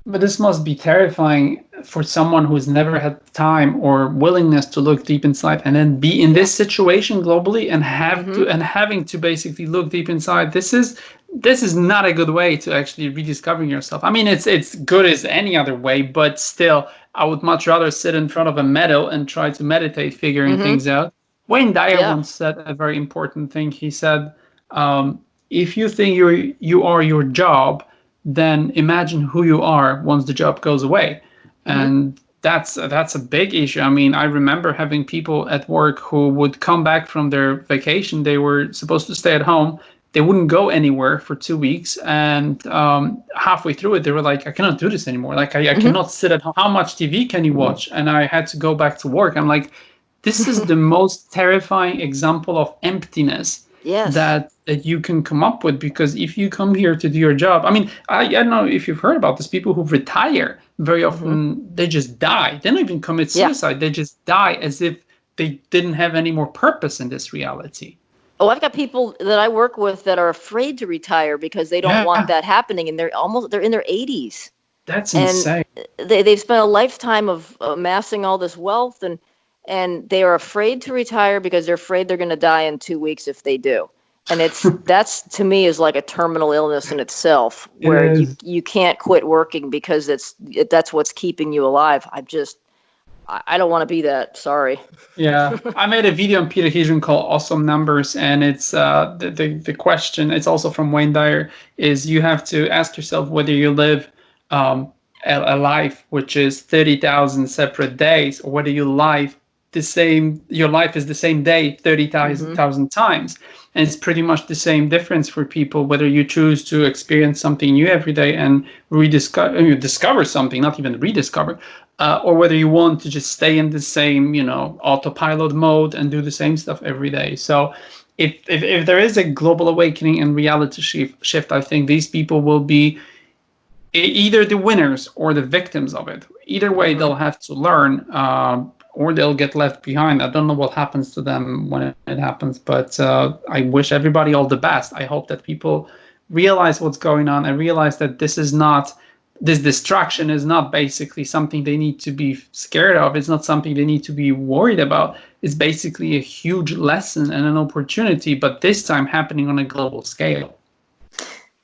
But this must be terrifying for someone who's never had time or willingness to look deep inside, and then be in Yeah. this situation globally and Mm-hmm. having to basically look deep inside. This is not a good way to actually rediscovering yourself. I mean, it's good as any other way, but still, I would much rather sit in front of a meadow and try to meditate, figuring Mm-hmm. things out. Wayne Dyer Yeah. once said a very important thing. He said, "If you think you are your job, then imagine who you are once the job goes away." Mm-hmm. And that's a big issue. I mean, I remember having people at work who would come back from their vacation. They were supposed to stay at home. They wouldn't go anywhere for 2 weeks, and halfway through it, they were like, "I cannot do this anymore. Like, I Mm-hmm. cannot sit at home. How much TV can you watch?" And I had to go back to work. I'm like, this is the most terrifying example of emptiness Yes. that that you can come up with. Because if you come here to do your job, I mean, I don't know if you've heard about this, people who retire, very often they just die. They don't even commit Yeah. suicide. They just die as if they didn't have any more purpose in this reality. Oh, I've got people that I work with that are afraid to retire because they don't want Yeah, that happening, and they're in their 80s, that's and insane. they've spent a lifetime of amassing all this wealth, and they are afraid to retire because they're afraid they're going to die in 2 weeks if they do. And that's to me is like a terminal illness in itself, It where is. you can't quit working because that's what's keeping you alive. I don't want to be that. Sorry. Yeah, I made a video on peterhedron called "Awesome Numbers," and it's the question. It's also from Wayne Dyer. Is you have to ask yourself whether you live um, a life which is 30,000 separate days, or whether you live the same. Your life is the same day 30,000 times, and it's pretty much the same difference for people whether you choose to experience something new every day and discover something, not even rediscover, or whether you want to just stay in the same, autopilot mode and do the same stuff every day. So if there is a global awakening and reality shift, I think these people will be either the winners or the victims of it. Either way, they'll have to learn, or they'll get left behind. I don't know what happens to them when it happens, but I wish everybody all the best. I hope that people realize what's going on and realize that this distraction is not basically something they need to be scared of. It's not something they need to be worried about. It's basically a huge lesson and an opportunity, but this time happening on a global scale.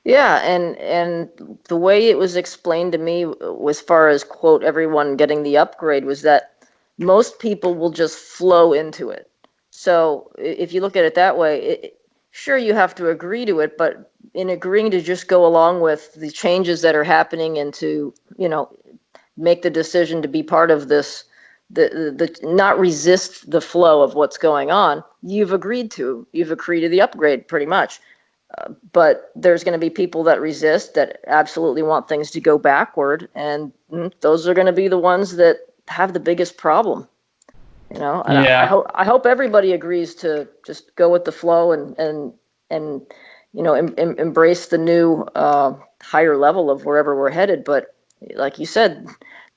Yeah, and the way it was explained to me, as far as quote everyone getting the upgrade, was that most people will just flow into it. So if you look at it that way, sure you have to agree to it, but in agreeing to just go along with the changes that are happening and to make the decision to be part of this, the not resist the flow of what's going on, you've agreed to the upgrade pretty much. But there's going to be people that resist, that absolutely want things to go backward, and those are going to be the ones that have the biggest problem. And Yeah. I hope everybody agrees to just go with the flow and embrace the new higher level of wherever we're headed. But like you said,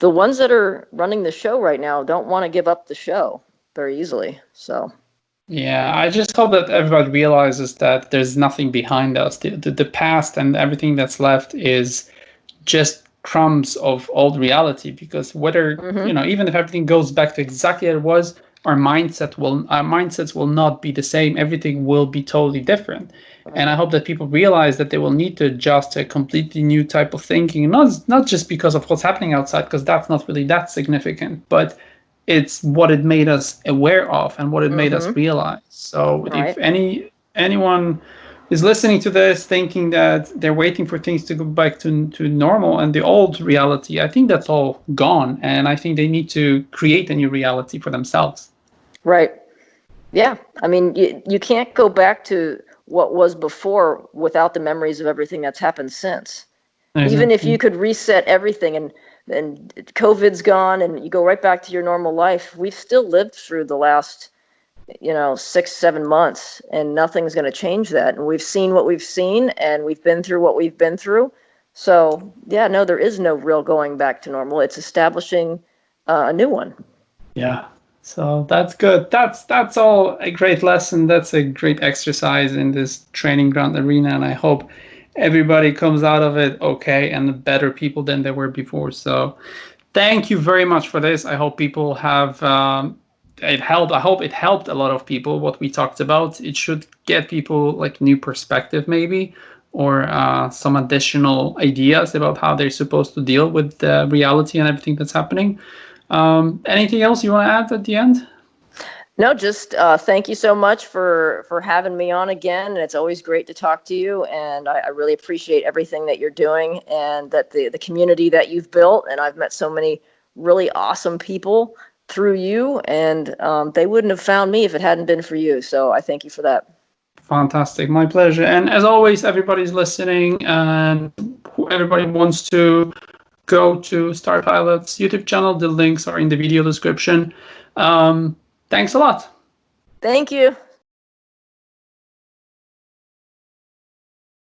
the ones that are running the show right now don't want to give up the show very easily. So. Yeah, I just hope that everybody realizes that there's nothing behind us. The past and everything that's left is just crumbs of old reality. Because whether, even if everything goes back to exactly as it was, our mindsets will not be the same. Everything will be totally different. And I hope that people realize that they will need to adjust to a completely new type of thinking, not just because of what's happening outside, because that's not really that significant, but it's what it made us aware of and what it made us realize. So Right. if anyone is listening to this thinking that they're waiting for things to go back to normal and the old reality, I think that's all gone. And I think they need to create a new reality for themselves. Right. Yeah. I mean, you can't go back to what was before without the memories of everything that's happened since. Even if you Exactly. could reset everything and COVID's gone and you go right back to your normal life, we've still lived through the last, 6, 7 months, and nothing's going to change that. And we've seen what we've seen, and we've been through what we've been through. So, yeah, no, there is no real going back to normal. It's establishing a new one. Yeah. So that's good. That's all a great lesson. That's a great exercise in this training ground arena, and I hope everybody comes out of it okay and better people than they were before. So thank you very much for this. I hope people have it helped. I hope it helped a lot of people what we talked about. It should get people like new perspective maybe, or some additional ideas about how they're supposed to deal with the reality and everything that's happening. Anything else you want to add at the end? No, just thank you so much for having me on again. And it's always great to talk to you. And I really appreciate everything that you're doing and that the community that you've built. And I've met so many really awesome people through you. And they wouldn't have found me if it hadn't been for you. So I thank you for that. Fantastic, my pleasure. And as always, everybody's listening, and everybody wants to go to Starpilot's YouTube channel. The links are in the video description. Thanks a lot. Thank you.